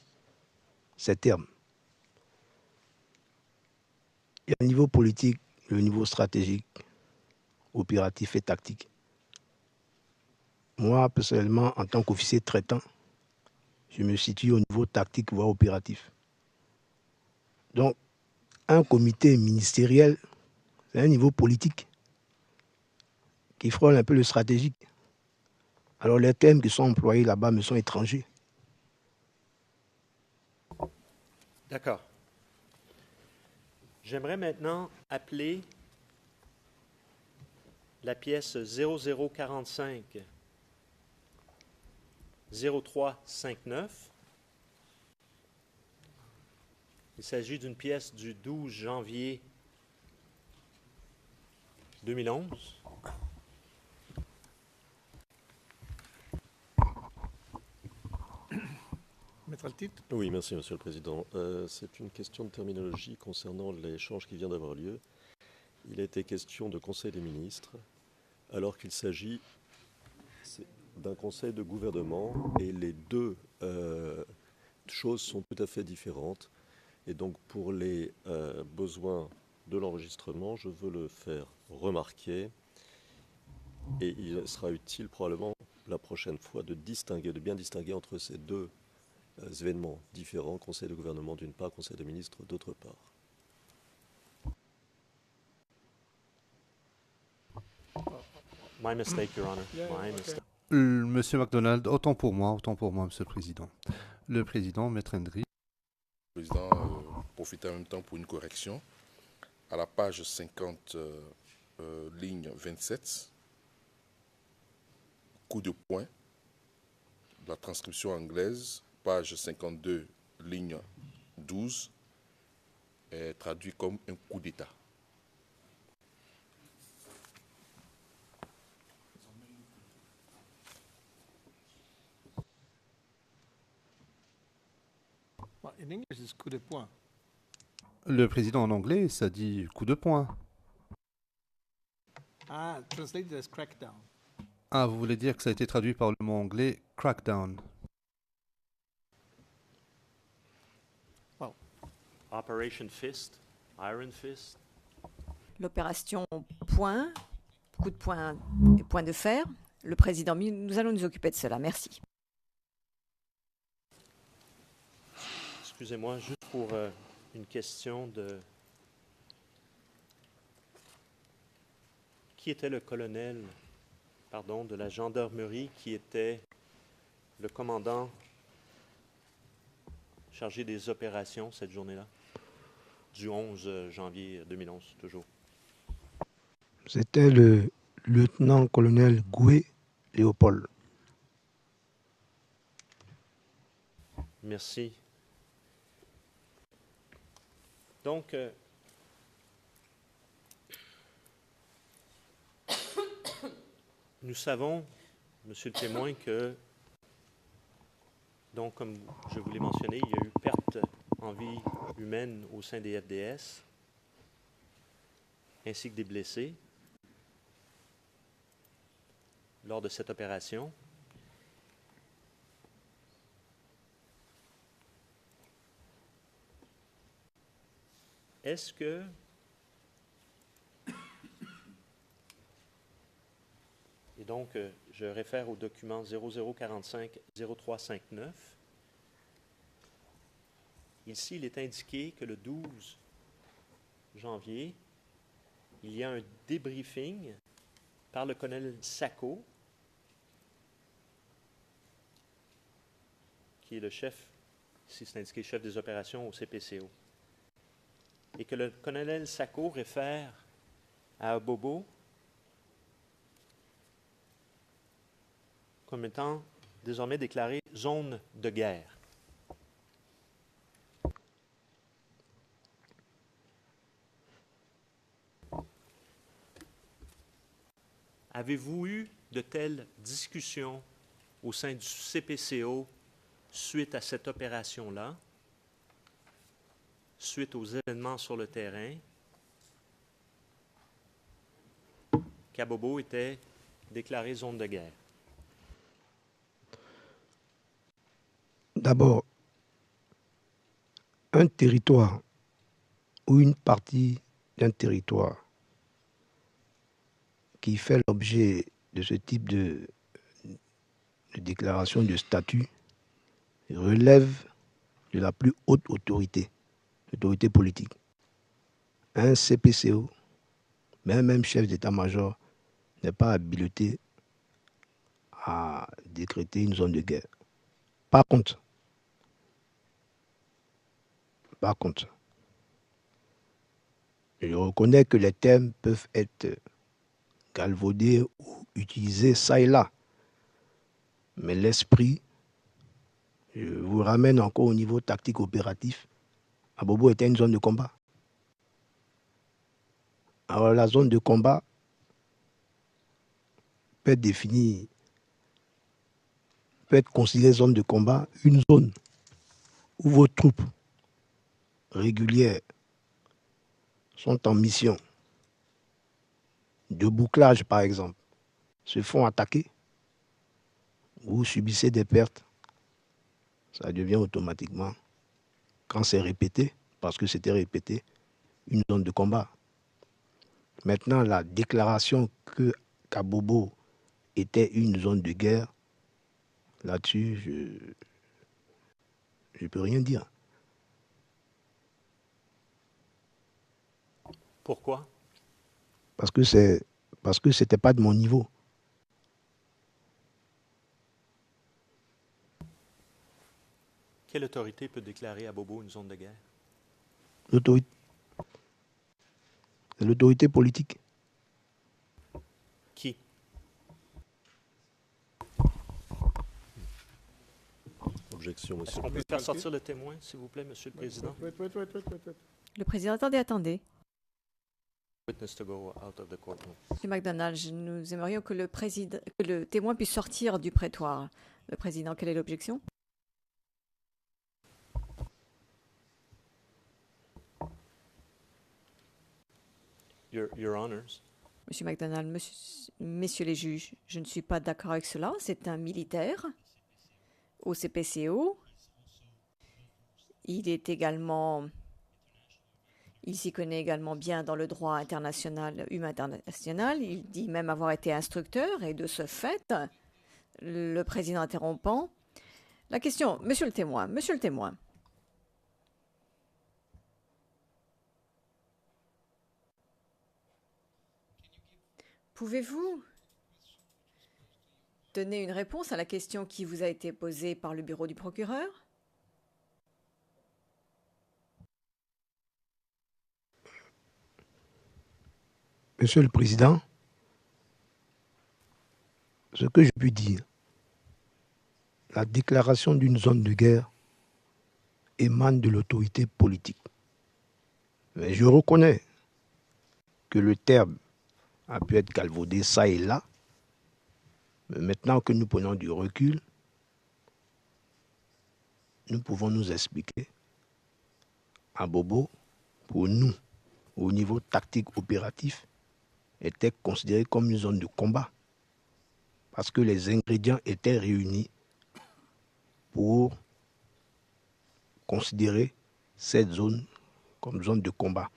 c'est terme. Il y a le niveau politique, le niveau stratégique, opératif et tactique. Moi, personnellement, en tant qu'officier traitant, je me situe au niveau tactique, voire opératif. Donc, un comité ministériel, c'est un niveau politique qui frôle un peu le stratégique. Alors, les termes qui sont employés là-bas me sont étrangers. D'accord. J'aimerais maintenant appeler la pièce 0045 0359. Il s'agit d'une pièce du 12 janvier 2011. Nefertiti. Oui, merci Monsieur le Président. C'est une question de terminologie concernant l'échange qui vient d'avoir lieu. Il a été question de Conseil des ministres, alors qu'il s'agit d'un Conseil de gouvernement, et les deux choses sont tout à fait différentes. Et donc pour les besoins de l'enregistrement, je veux le faire remarquer, et il sera utile probablement la prochaine fois de bien distinguer entre ces deux événements différents, Conseil de gouvernement d'une part, Conseil des ministres d'autre part. My mistake, Your Honor. My mistake. Monsieur MacDonald, autant pour moi, Monsieur le Président. Le Président, Maître Hendry. Le Président, profite en même temps pour une correction. À la page 50, ligne 27, coup de poing, la transcription anglaise, page 52, ligne 12, est traduit comme un coup d'État. In English, it's coup de poing. Le Président en anglais, ça dit coup de poing. Ah, translated as crackdown. Ah, vous voulez dire que ça a été traduit par le mot anglais crackdown. Well, Operation Fist, Iron Fist. L'opération point, coup de poing et point de fer. Le Président, nous allons nous occuper de cela. Merci. Excusez-moi, juste pour une question de... Qui était le colonel, de la gendarmerie qui était le commandant chargé des opérations cette journée-là, du 11 janvier 2011, toujours? C'était le lieutenant-colonel Goué Léopold. Merci. Donc, nous savons, Monsieur le témoin, que, donc, comme je vous l'ai mentionné, il y a eu perte en vie humaine au sein des FDS, ainsi que des blessés lors de cette opération. Est-ce que et donc je réfère au document 0045-0359. Ici, il est indiqué que le 12 janvier, il y a un débriefing par le colonel Sacco, qui est le chef, ici c'est indiqué chef des opérations au CPCO. Et que le colonel Sacco réfère à Abobo comme étant désormais déclaré zone de guerre. Avez-vous eu de telles discussions au sein du CPCO suite à cette opération-là, suite aux événements sur le terrain, qu'Abobo était déclaré zone de guerre? D'abord, un territoire ou une partie d'un territoire qui fait l'objet de ce type de déclaration de statut relève de la plus haute autorité, l'autorité politique. Un CPCO, même chef d'état-major, n'est pas habilité à décréter une zone de guerre. Par contre, je reconnais que les termes peuvent être galvaudés ou utilisés ça et là. Mais l'esprit, je vous ramène encore au niveau tactique opératif. Abobo était une zone de combat. Alors la zone de combat peut être définie, peut être considérée zone de combat, une zone où vos troupes régulières sont en mission de bouclage, par exemple, se font attaquer, vous subissez des pertes, ça devient automatiquement, quand c'est répété, parce que c'était répété, une zone de combat. Maintenant, la déclaration que Kabobo était une zone de guerre, là-dessus, je ne peux rien dire. Pourquoi? Parce que c'était pas de mon niveau. Quelle autorité peut déclarer à Bobo une zone de guerre? L'autorité politique. Qui? Objection, monsieur. On peut faire sortir le témoin, s'il vous plaît, Monsieur le Président? Le président, attendez. Witness to go out of the courtroom. Monsieur McDonald, nous aimerions que le témoin puisse sortir du prétoire. Le président, quelle est l'objection? Your Honors. Monsieur McDonald, messieurs les juges, je ne suis pas d'accord avec cela. C'est un militaire au CPCO. Il s'y connaît également bien dans le droit international, humain international. Il dit même avoir été instructeur et de ce fait, le président interrompant. La question, monsieur le témoin. Pouvez-vous donner une réponse à la question qui vous a été posée par le bureau du procureur? Monsieur le Président, ce que je puis dire, la déclaration d'une zone de guerre émane de l'autorité politique. Mais je reconnais que le terme a pu être galvaudé ça et là. Mais maintenant que nous prenons du recul, nous pouvons nous expliquer à Bobo, pour nous, au niveau tactique opératif, était considéré comme une zone de combat. Parce que les ingrédients étaient réunis pour considérer cette zone comme zone de combat.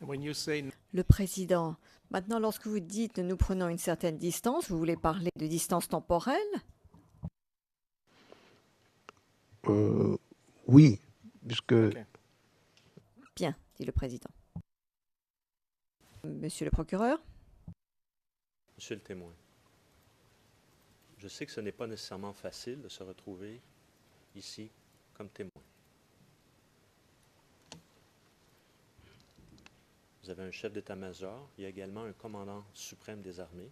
Le président, maintenant lorsque vous dites nous prenons une certaine distance, vous voulez parler de distance temporelle? Oui, puisque... Okay. Bien, dit le président. Monsieur le procureur? Monsieur le témoin, je sais que ce n'est pas nécessairement facile de se retrouver ici comme témoin. Vous avez un chef d'état-major, il y a également un commandant suprême des armées.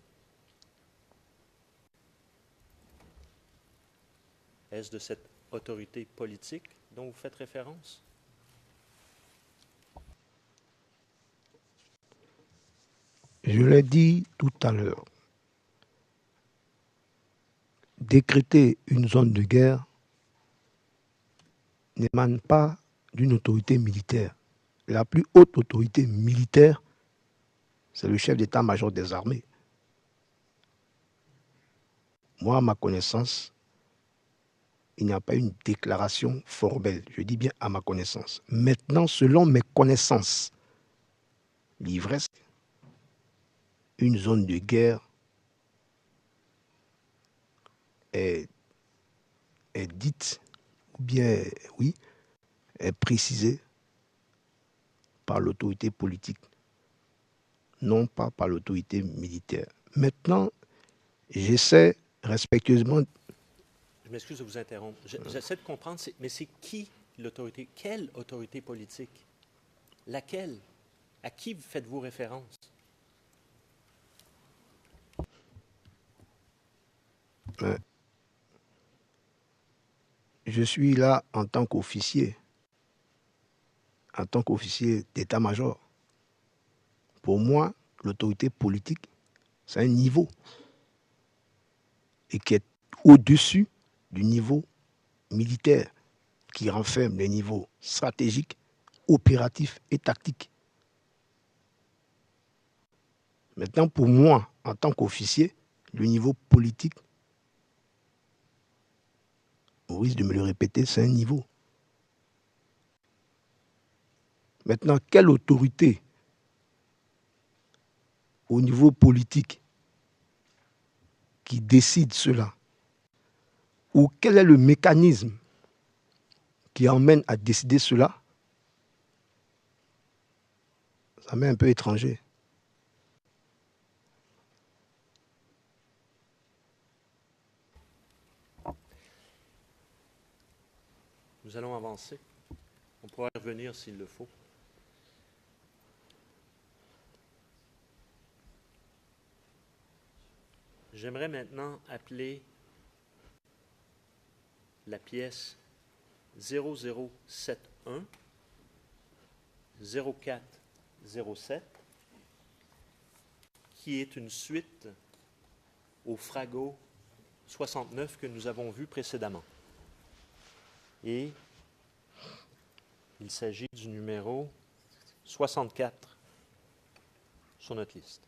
Est-ce de cette autorité politique dont vous faites référence? Je l'ai dit tout à l'heure. Décréter une zone de guerre n'émane pas d'une autorité militaire. La plus haute autorité militaire, c'est le chef d'état-major des armées. Moi, à ma connaissance, il n'y a pas une déclaration formelle. Je dis bien à ma connaissance. Maintenant, selon mes connaissances livresques, une zone de guerre est dite, ou bien, oui, est précisée par l'autorité politique, non pas par l'autorité militaire. Maintenant, j'essaie respectueusement... Je m'excuse de vous interrompre. J'essaie de comprendre, mais c'est qui l'autorité? Quelle autorité politique? Laquelle? À qui faites-vous référence? Je suis là en tant qu'officier d'état-major. Pour moi, l'autorité politique, c'est un niveau. et qui est au-dessus du niveau militaire, qui renferme les niveaux stratégiques, opératifs et tactiques. Maintenant, pour moi, en tant qu'officier, le niveau politique, au risque de me le répéter, c'est un niveau. Maintenant, quelle autorité au niveau politique qui décide cela? Ou quel est le mécanisme qui emmène à décider cela? Ça m'est un peu étranger. Nous allons avancer. On pourra y revenir s'il le faut. J'aimerais maintenant appeler la pièce 0071 0407, qui est une suite au Frago 69 que nous avons vu précédemment. Et il s'agit du numéro 64 sur notre liste.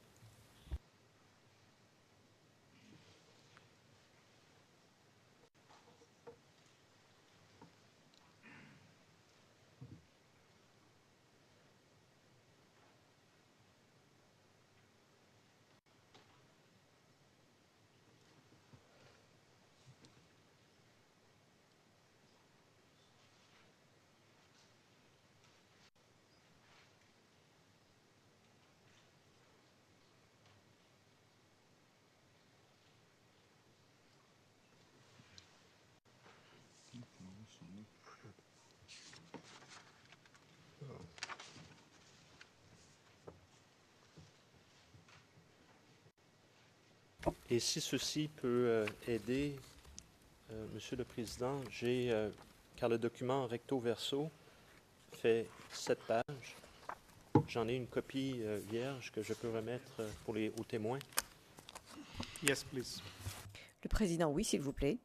Et si ceci peut aider, Monsieur le Président, car le document recto verso fait 7 pages, j'en ai une copie vierge que je peux remettre aux témoins. Yes, please. Le Président, oui, s'il vous plaît.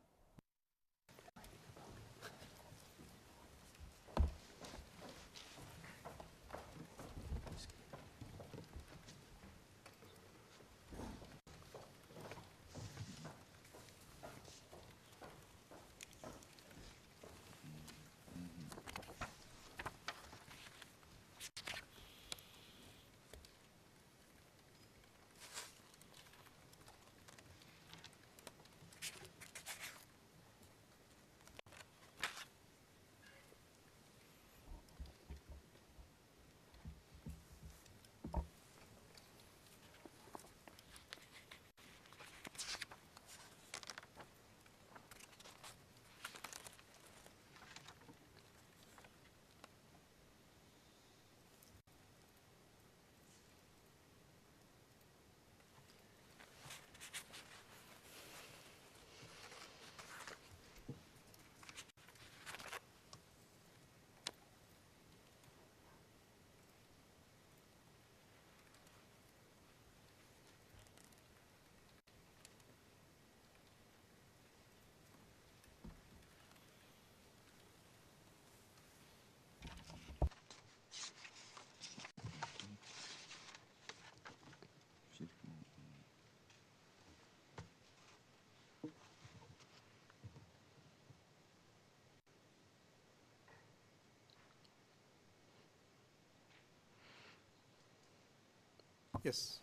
Yes,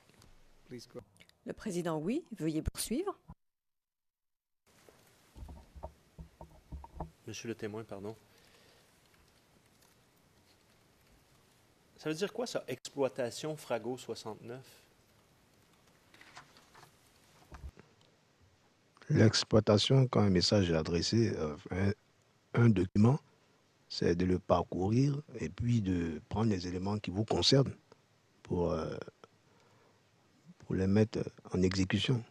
please go. Le Président, oui, veuillez poursuivre. Monsieur le témoin, pardon. Ça veut dire quoi, ça, exploitation Frago 69? L'exploitation, quand un message est adressé, un document, c'est de le parcourir et puis de prendre les éléments qui vous concernent pour les mettre en exécution.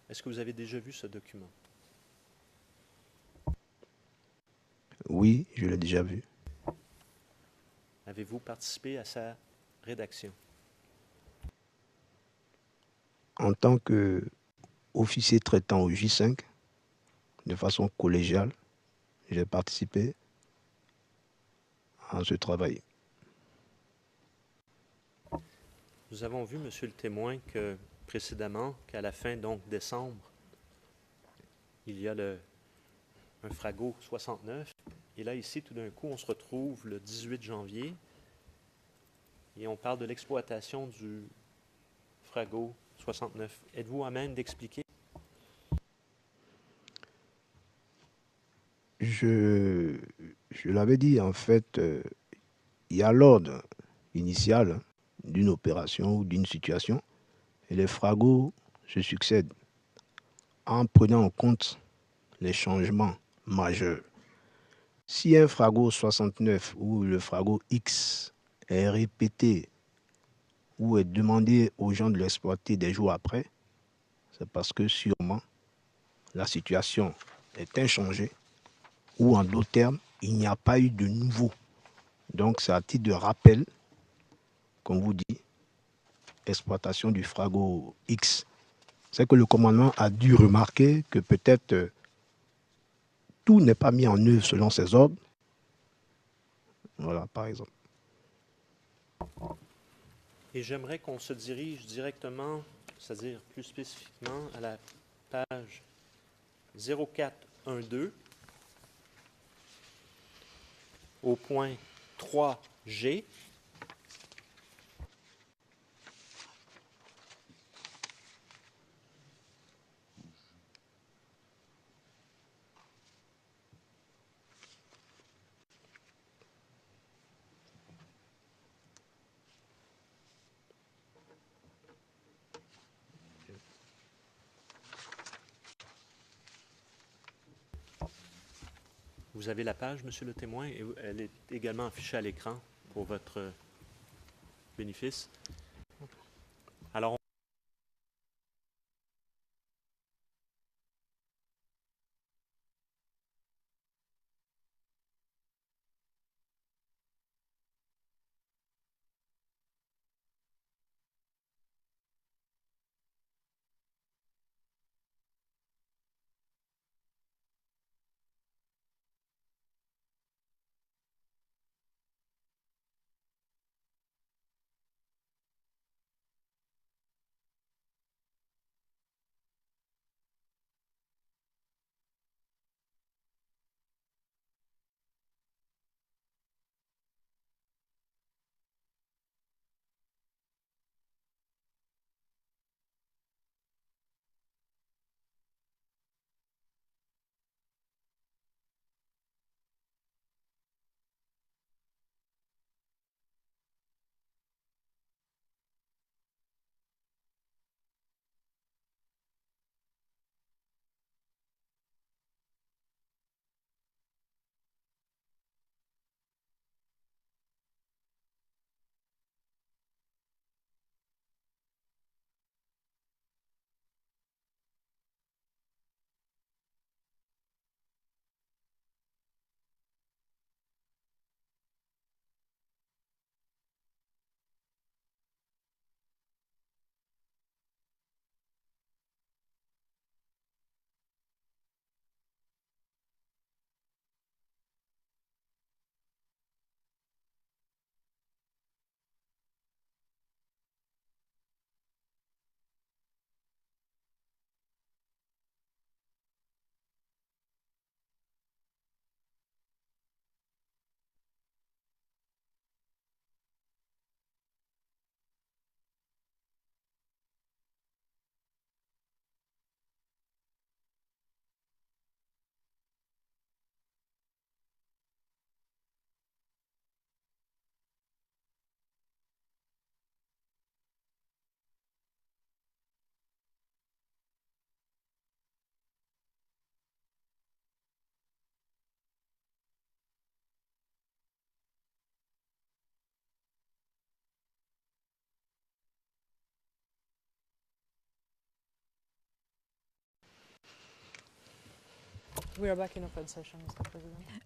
Est-ce que vous avez déjà vu ce document? Oui, je l'ai déjà vu. Avez-vous participé à sa rédaction? en tant qu'officier traitant au J5, de façon collégiale, j'ai participé à ce travail. Nous avons vu, Monsieur le témoin, que précédemment, qu'à la fin donc décembre, il y a un Frago 69. Et là, ici, tout d'un coup, on se retrouve le 18 janvier et on parle de l'exploitation du Frago 69. Êtes-vous à même d'expliquer? Je l'avais dit, en fait, il y a l'ordre initial d'une opération ou d'une situation et les fragos se succèdent en prenant en compte les changements majeurs. Si un Frago 69 ou le Frago X est répété ou est demandé aux gens de l'exploiter des jours après, c'est parce que sûrement la situation est inchangée ou en d'autres termes, il n'y a pas eu de nouveau. Donc c'est à titre de rappel, comme vous dit, exploitation du Frago X. C'est que le commandement a dû remarquer que peut-être tout n'est pas mis en œuvre selon ses ordres. Voilà, par exemple. Et j'aimerais qu'on se dirige directement, c'est-à-dire plus spécifiquement, à la page 0412, au point 3G. Vous avez la page, Monsieur le témoin, et elle est également affichée à l'écran pour votre bénéfice. Alors,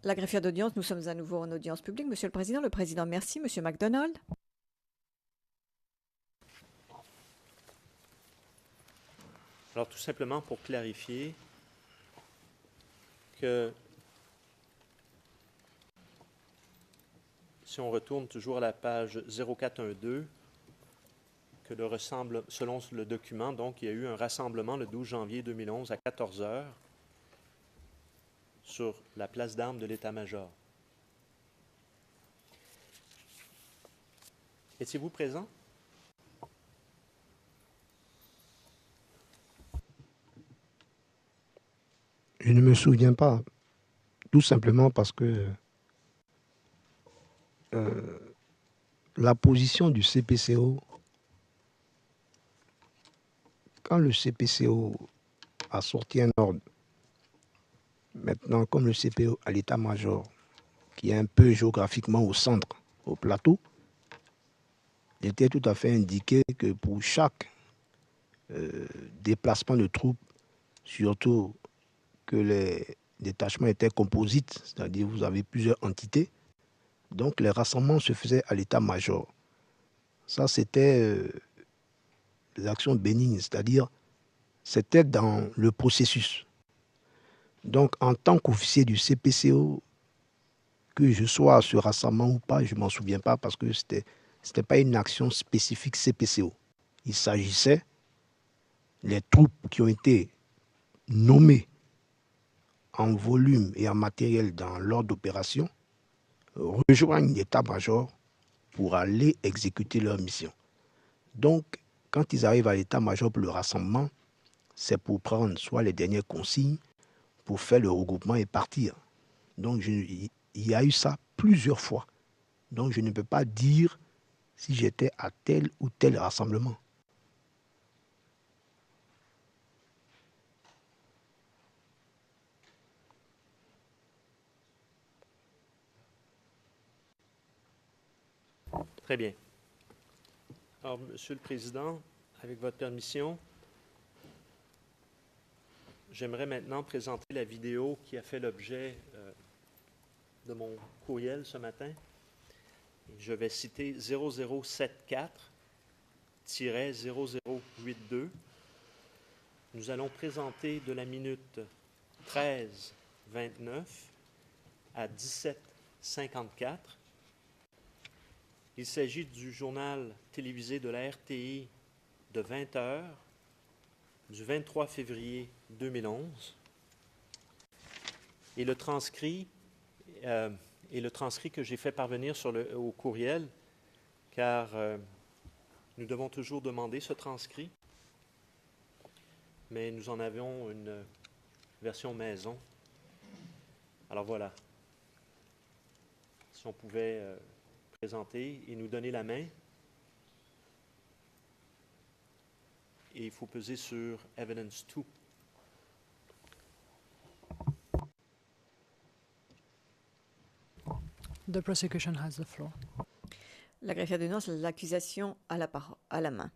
La greffière d'audience, nous sommes à nouveau en audience publique. Monsieur le Président, merci. Monsieur MacDonald. Alors, tout simplement pour clarifier que si on retourne toujours à la page 0412, que selon le document, donc, il y a eu un rassemblement le 12 janvier 2011 à 14 heures sur la place d'armes de l'état-major. Étiez-vous présent? Je ne me souviens pas, tout simplement parce que la position du CPCO, quand le CPCO a sorti un ordre, maintenant comme le CPO à l'état-major, qui est un peu géographiquement au centre, au plateau, il était tout à fait indiqué que pour chaque déplacement de troupes, surtout que les détachements étaient composites, c'est-à-dire vous avez plusieurs entités, donc les rassemblements se faisaient à l'état-major. Ça, c'était des actions bénignes, c'est-à-dire c'était dans le processus. Donc, en tant qu'officier du CPCO, que je sois à ce rassemblement ou pas, je ne m'en souviens pas parce que ce n'était pas une action spécifique CPCO. Il s'agissait des troupes qui ont été nommées en volume et en matériel dans l'ordre d'opération rejoignent l'état-major pour aller exécuter leur mission. Donc, quand ils arrivent à l'état-major pour le rassemblement, c'est pour prendre soit les dernières consignes, pour faire le regroupement et partir. Donc, il y a eu ça plusieurs fois. Donc, je ne peux pas dire si j'étais à tel ou tel rassemblement. Très bien. Alors, Monsieur le Président, avec votre permission, j'aimerais maintenant présenter la vidéo qui a fait l'objet de mon courriel ce matin. Je vais citer 0074-0082. Nous allons présenter de la minute 13:29 à 17:54. Il s'agit du journal télévisé de la RTI de 20 heures du 23 février 2011 et le transcrit que j'ai fait parvenir au courriel, car nous devons toujours demander ce transcrit, mais nous en avions une version maison. Alors voilà, si on pouvait présenter et nous donner la main. Et il faut peser sur Evidence 2. The prosecution has the floor. La greffière dénonce l'accusation à la main.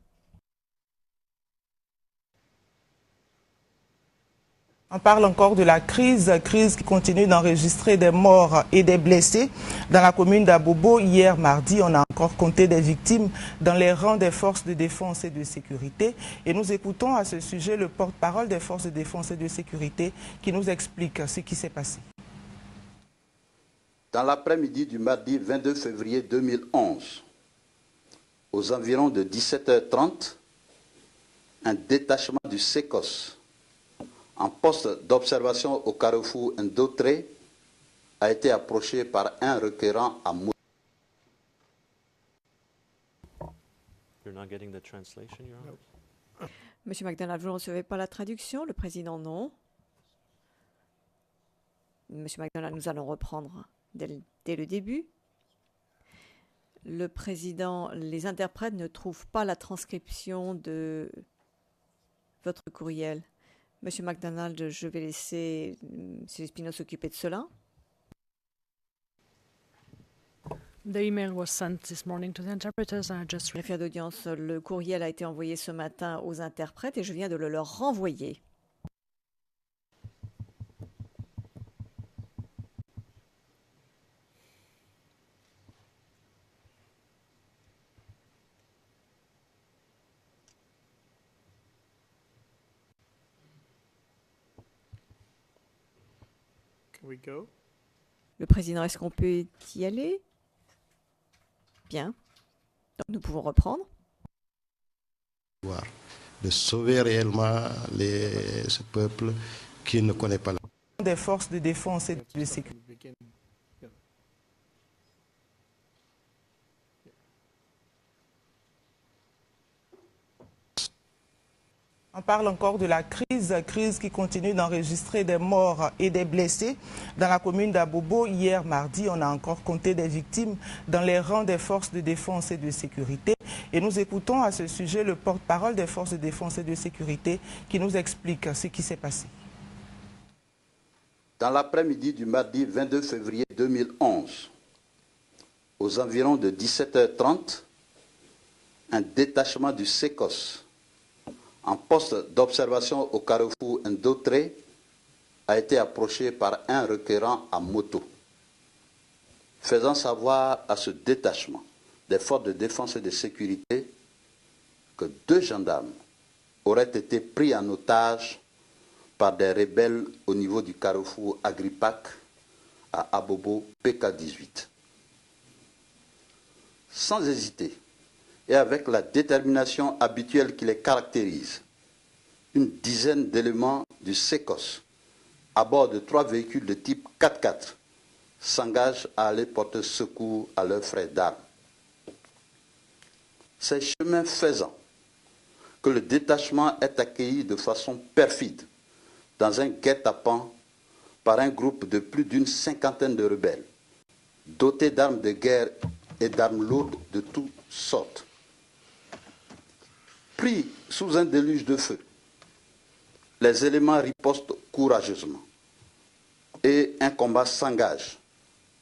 On parle encore de la crise qui continue d'enregistrer des morts et des blessés. Dans la commune d'Abobo, hier mardi, on a encore compté des victimes dans les rangs des forces de défense et de sécurité. Et nous écoutons à ce sujet le porte-parole des forces de défense et de sécurité qui nous explique ce qui s'est passé. Dans l'après-midi du mardi 22 février 2011, aux environs de 17h30, un détachement du SECOS en poste d'observation au carrefour Ndotré a été approché par un requérant à moto. Monsieur McDonald, vous ne recevez pas la traduction? Le président, non. Monsieur McDonald, nous allons reprendre dès le début. Le président, les interprètes ne trouvent pas la transcription de votre courriel. Monsieur McDonald, je vais laisser M. Espino s'occuper de cela. The email was sent this morning to the interpreters and I just... Greffière d'audience, le courriel a été envoyé ce matin aux interprètes et je viens de le leur renvoyer. Can we go? Le président, est-ce qu'on peut y aller? Bien. Donc nous pouvons reprendre. De sauver réellement ce peuple qui ne connaît pas la... Des forces de défense et de sécurité. On parle encore de la crise qui continue d'enregistrer des morts et des blessés. Dans la commune d'Abobo, hier mardi, on a encore compté des victimes dans les rangs des forces de défense et de sécurité. Et nous écoutons à ce sujet le porte-parole des forces de défense et de sécurité qui nous explique ce qui s'est passé. Dans l'après-midi du mardi 22 février 2011, aux environs de 17h30, un détachement du SECOS en poste d'observation au carrefour Ndotré a été approché par un requérant à moto, faisant savoir à ce détachement des forces de défense et de sécurité que 2 gendarmes auraient été pris en otage par des rebelles au niveau du carrefour Agripac à Abobo PK18. Sans hésiter, et avec la détermination habituelle qui les caractérise, une dizaine d'éléments du SECOS à bord de 3 véhicules de type 4x4 s'engagent à aller porter secours à leurs frères d'armes. C'est chemin faisant que le détachement est accueilli de façon perfide dans un guet-apens par un groupe de plus d'une 50aine de rebelles, dotés d'armes de guerre et d'armes lourdes de toutes sortes. Pris sous un déluge de feu, les éléments ripostent courageusement et un combat s'engage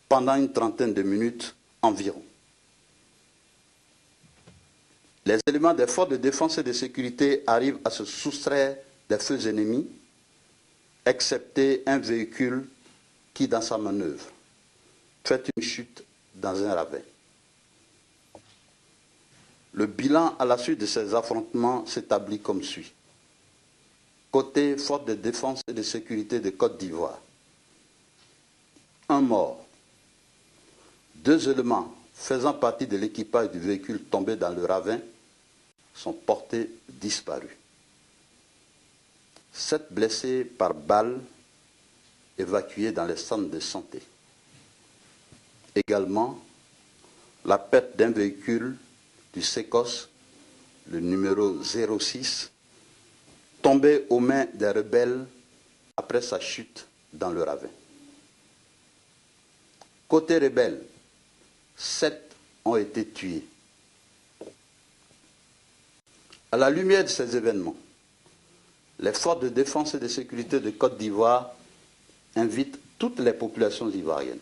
pendant une trentaine de minutes environ. Les éléments des forces de défense et de sécurité arrivent à se soustraire des feux ennemis, excepté un véhicule qui, dans sa manœuvre, fait une chute dans un ravin. Le bilan à la suite de ces affrontements s'établit comme suit. Côté forces de défense et de sécurité de Côte d'Ivoire, 1 mort, 2 éléments faisant partie de l'équipage du véhicule tombé dans le ravin sont portés disparus. 7 blessés par balle évacués dans les centres de santé. Également, la perte d'un véhicule du SECOS, le numéro 06, tombé aux mains des rebelles après sa chute dans le ravin. Côté rebelle, 7 ont été tués. À la lumière de ces événements, les forces de défense et de sécurité de Côte d'Ivoire invitent toutes les populations ivoiriennes,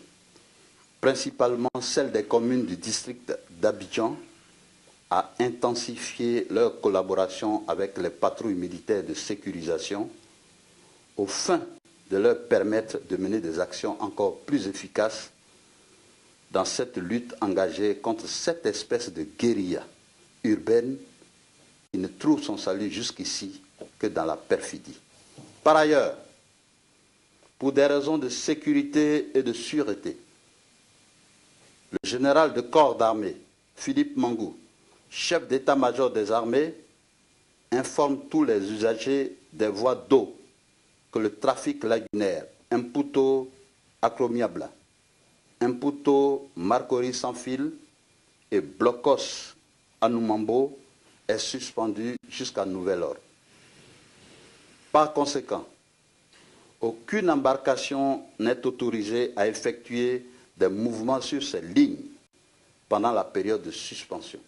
principalement celles des communes du district d'Abidjan, à intensifier leur collaboration avec les patrouilles militaires de sécurisation aux fins de leur permettre de mener des actions encore plus efficaces dans cette lutte engagée contre cette espèce de guérilla urbaine qui ne trouve son salut jusqu'ici que dans la perfidie. Par ailleurs, pour des raisons de sécurité et de sûreté, le général de corps d'armée, Philippe Mangou, chef d'état-major des armées, informe tous les usagers des voies d'eau que le trafic lagunaire Mputo Akromiabla, Mputo Marcory sans fil et Blocos Anoumambo est suspendu jusqu'à nouvel ordre. Par conséquent, aucune embarcation n'est autorisée à effectuer des mouvements sur ces lignes pendant la période de suspension.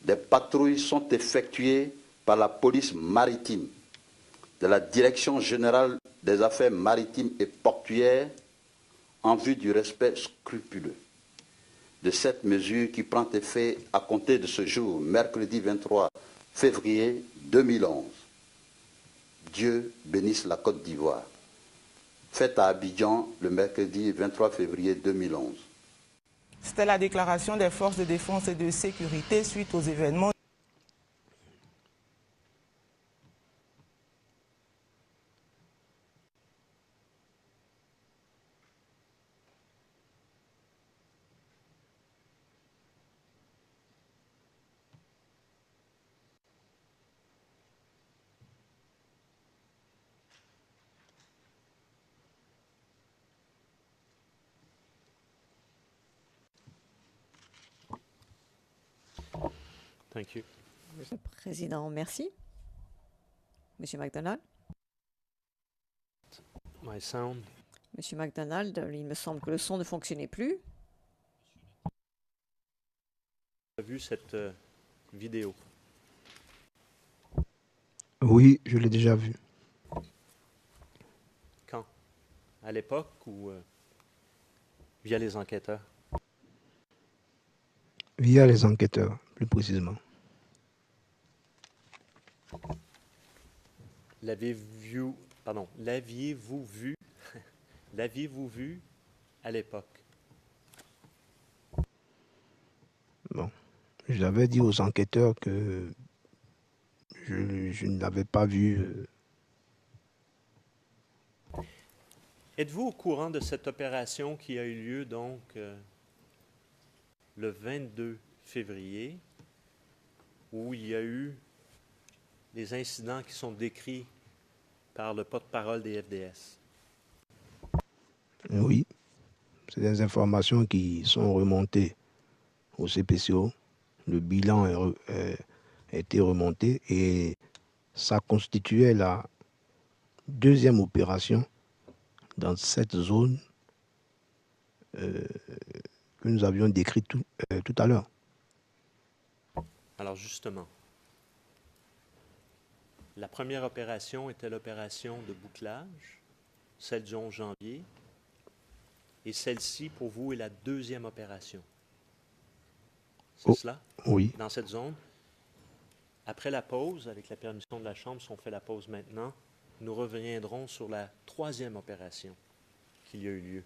Des patrouilles sont effectuées par la police maritime de la Direction générale des affaires maritimes et portuaires en vue du respect scrupuleux de cette mesure qui prend effet à compter de ce jour, mercredi 23 février 2011. Dieu bénisse la Côte d'Ivoire. Faite à Abidjan le mercredi 23 février 2011. C'était la déclaration des forces de défense et de sécurité suite aux événements. Thank you. Le président, merci. Monsieur MacDonald. My sound. Monsieur MacDonald, il me semble que le son ne fonctionnait plus. Vous avez vu cette vidéo? Oui, je l'ai déjà vu. Quand? À l'époque ou via les enquêteurs? Via les enquêteurs, plus précisément. L'aviez-vous vu l'aviez-vous vu à l'époque? Bon, j'avais dit aux enquêteurs que je ne l'avais pas vu. Êtes-vous au courant de cette opération qui a eu lieu donc le 22 février, où il y a eu des incidents qui sont décrits par le porte-parole des FDS? Oui, c'est des informations qui sont remontées au CPCO. Le bilan a été remonté et ça constituait la deuxième opération dans cette zone que nous avions décrite tout à l'heure. Alors justement, la première opération était l'opération de bouclage, celle du 11 janvier, et celle-ci, pour vous, est la deuxième opération. C'est cela? Oui. Dans cette zone. Après la pause, avec la permission de la Chambre, si on fait la pause maintenant, nous reviendrons sur la troisième opération qu'il y a eu lieu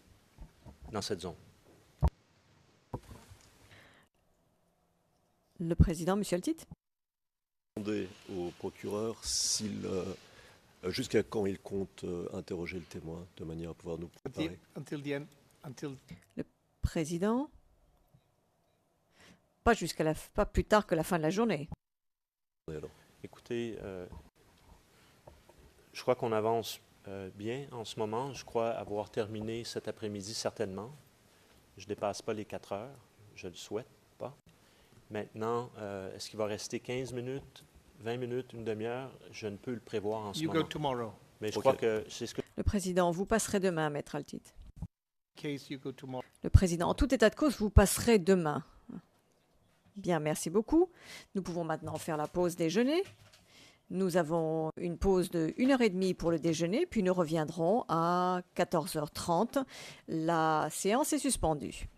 dans cette zone. Le président, monsieur Altit. Demander au procureur jusqu'à quand il compte interroger le témoin de manière à pouvoir nous préparer. Le président. Pas plus tard que la fin de la journée. Écoutez, je crois qu'on avance bien en ce moment. Je crois avoir terminé cet après-midi certainement. Je ne dépasse pas les 4 heures. Je ne le souhaite pas. Maintenant, est-ce qu'il va rester 15 minutes, 20 minutes, une demi-heure? Je ne peux le prévoir en ce moment. Mais je crois que c'est ce que... Le président, vous passerez demain, maître Altit. Le président, en tout état de cause, vous passerez demain. Bien, merci beaucoup. Nous pouvons maintenant faire la pause déjeuner. Nous avons une pause de 1h30 pour le déjeuner, puis nous reviendrons à 14h30. La séance est suspendue.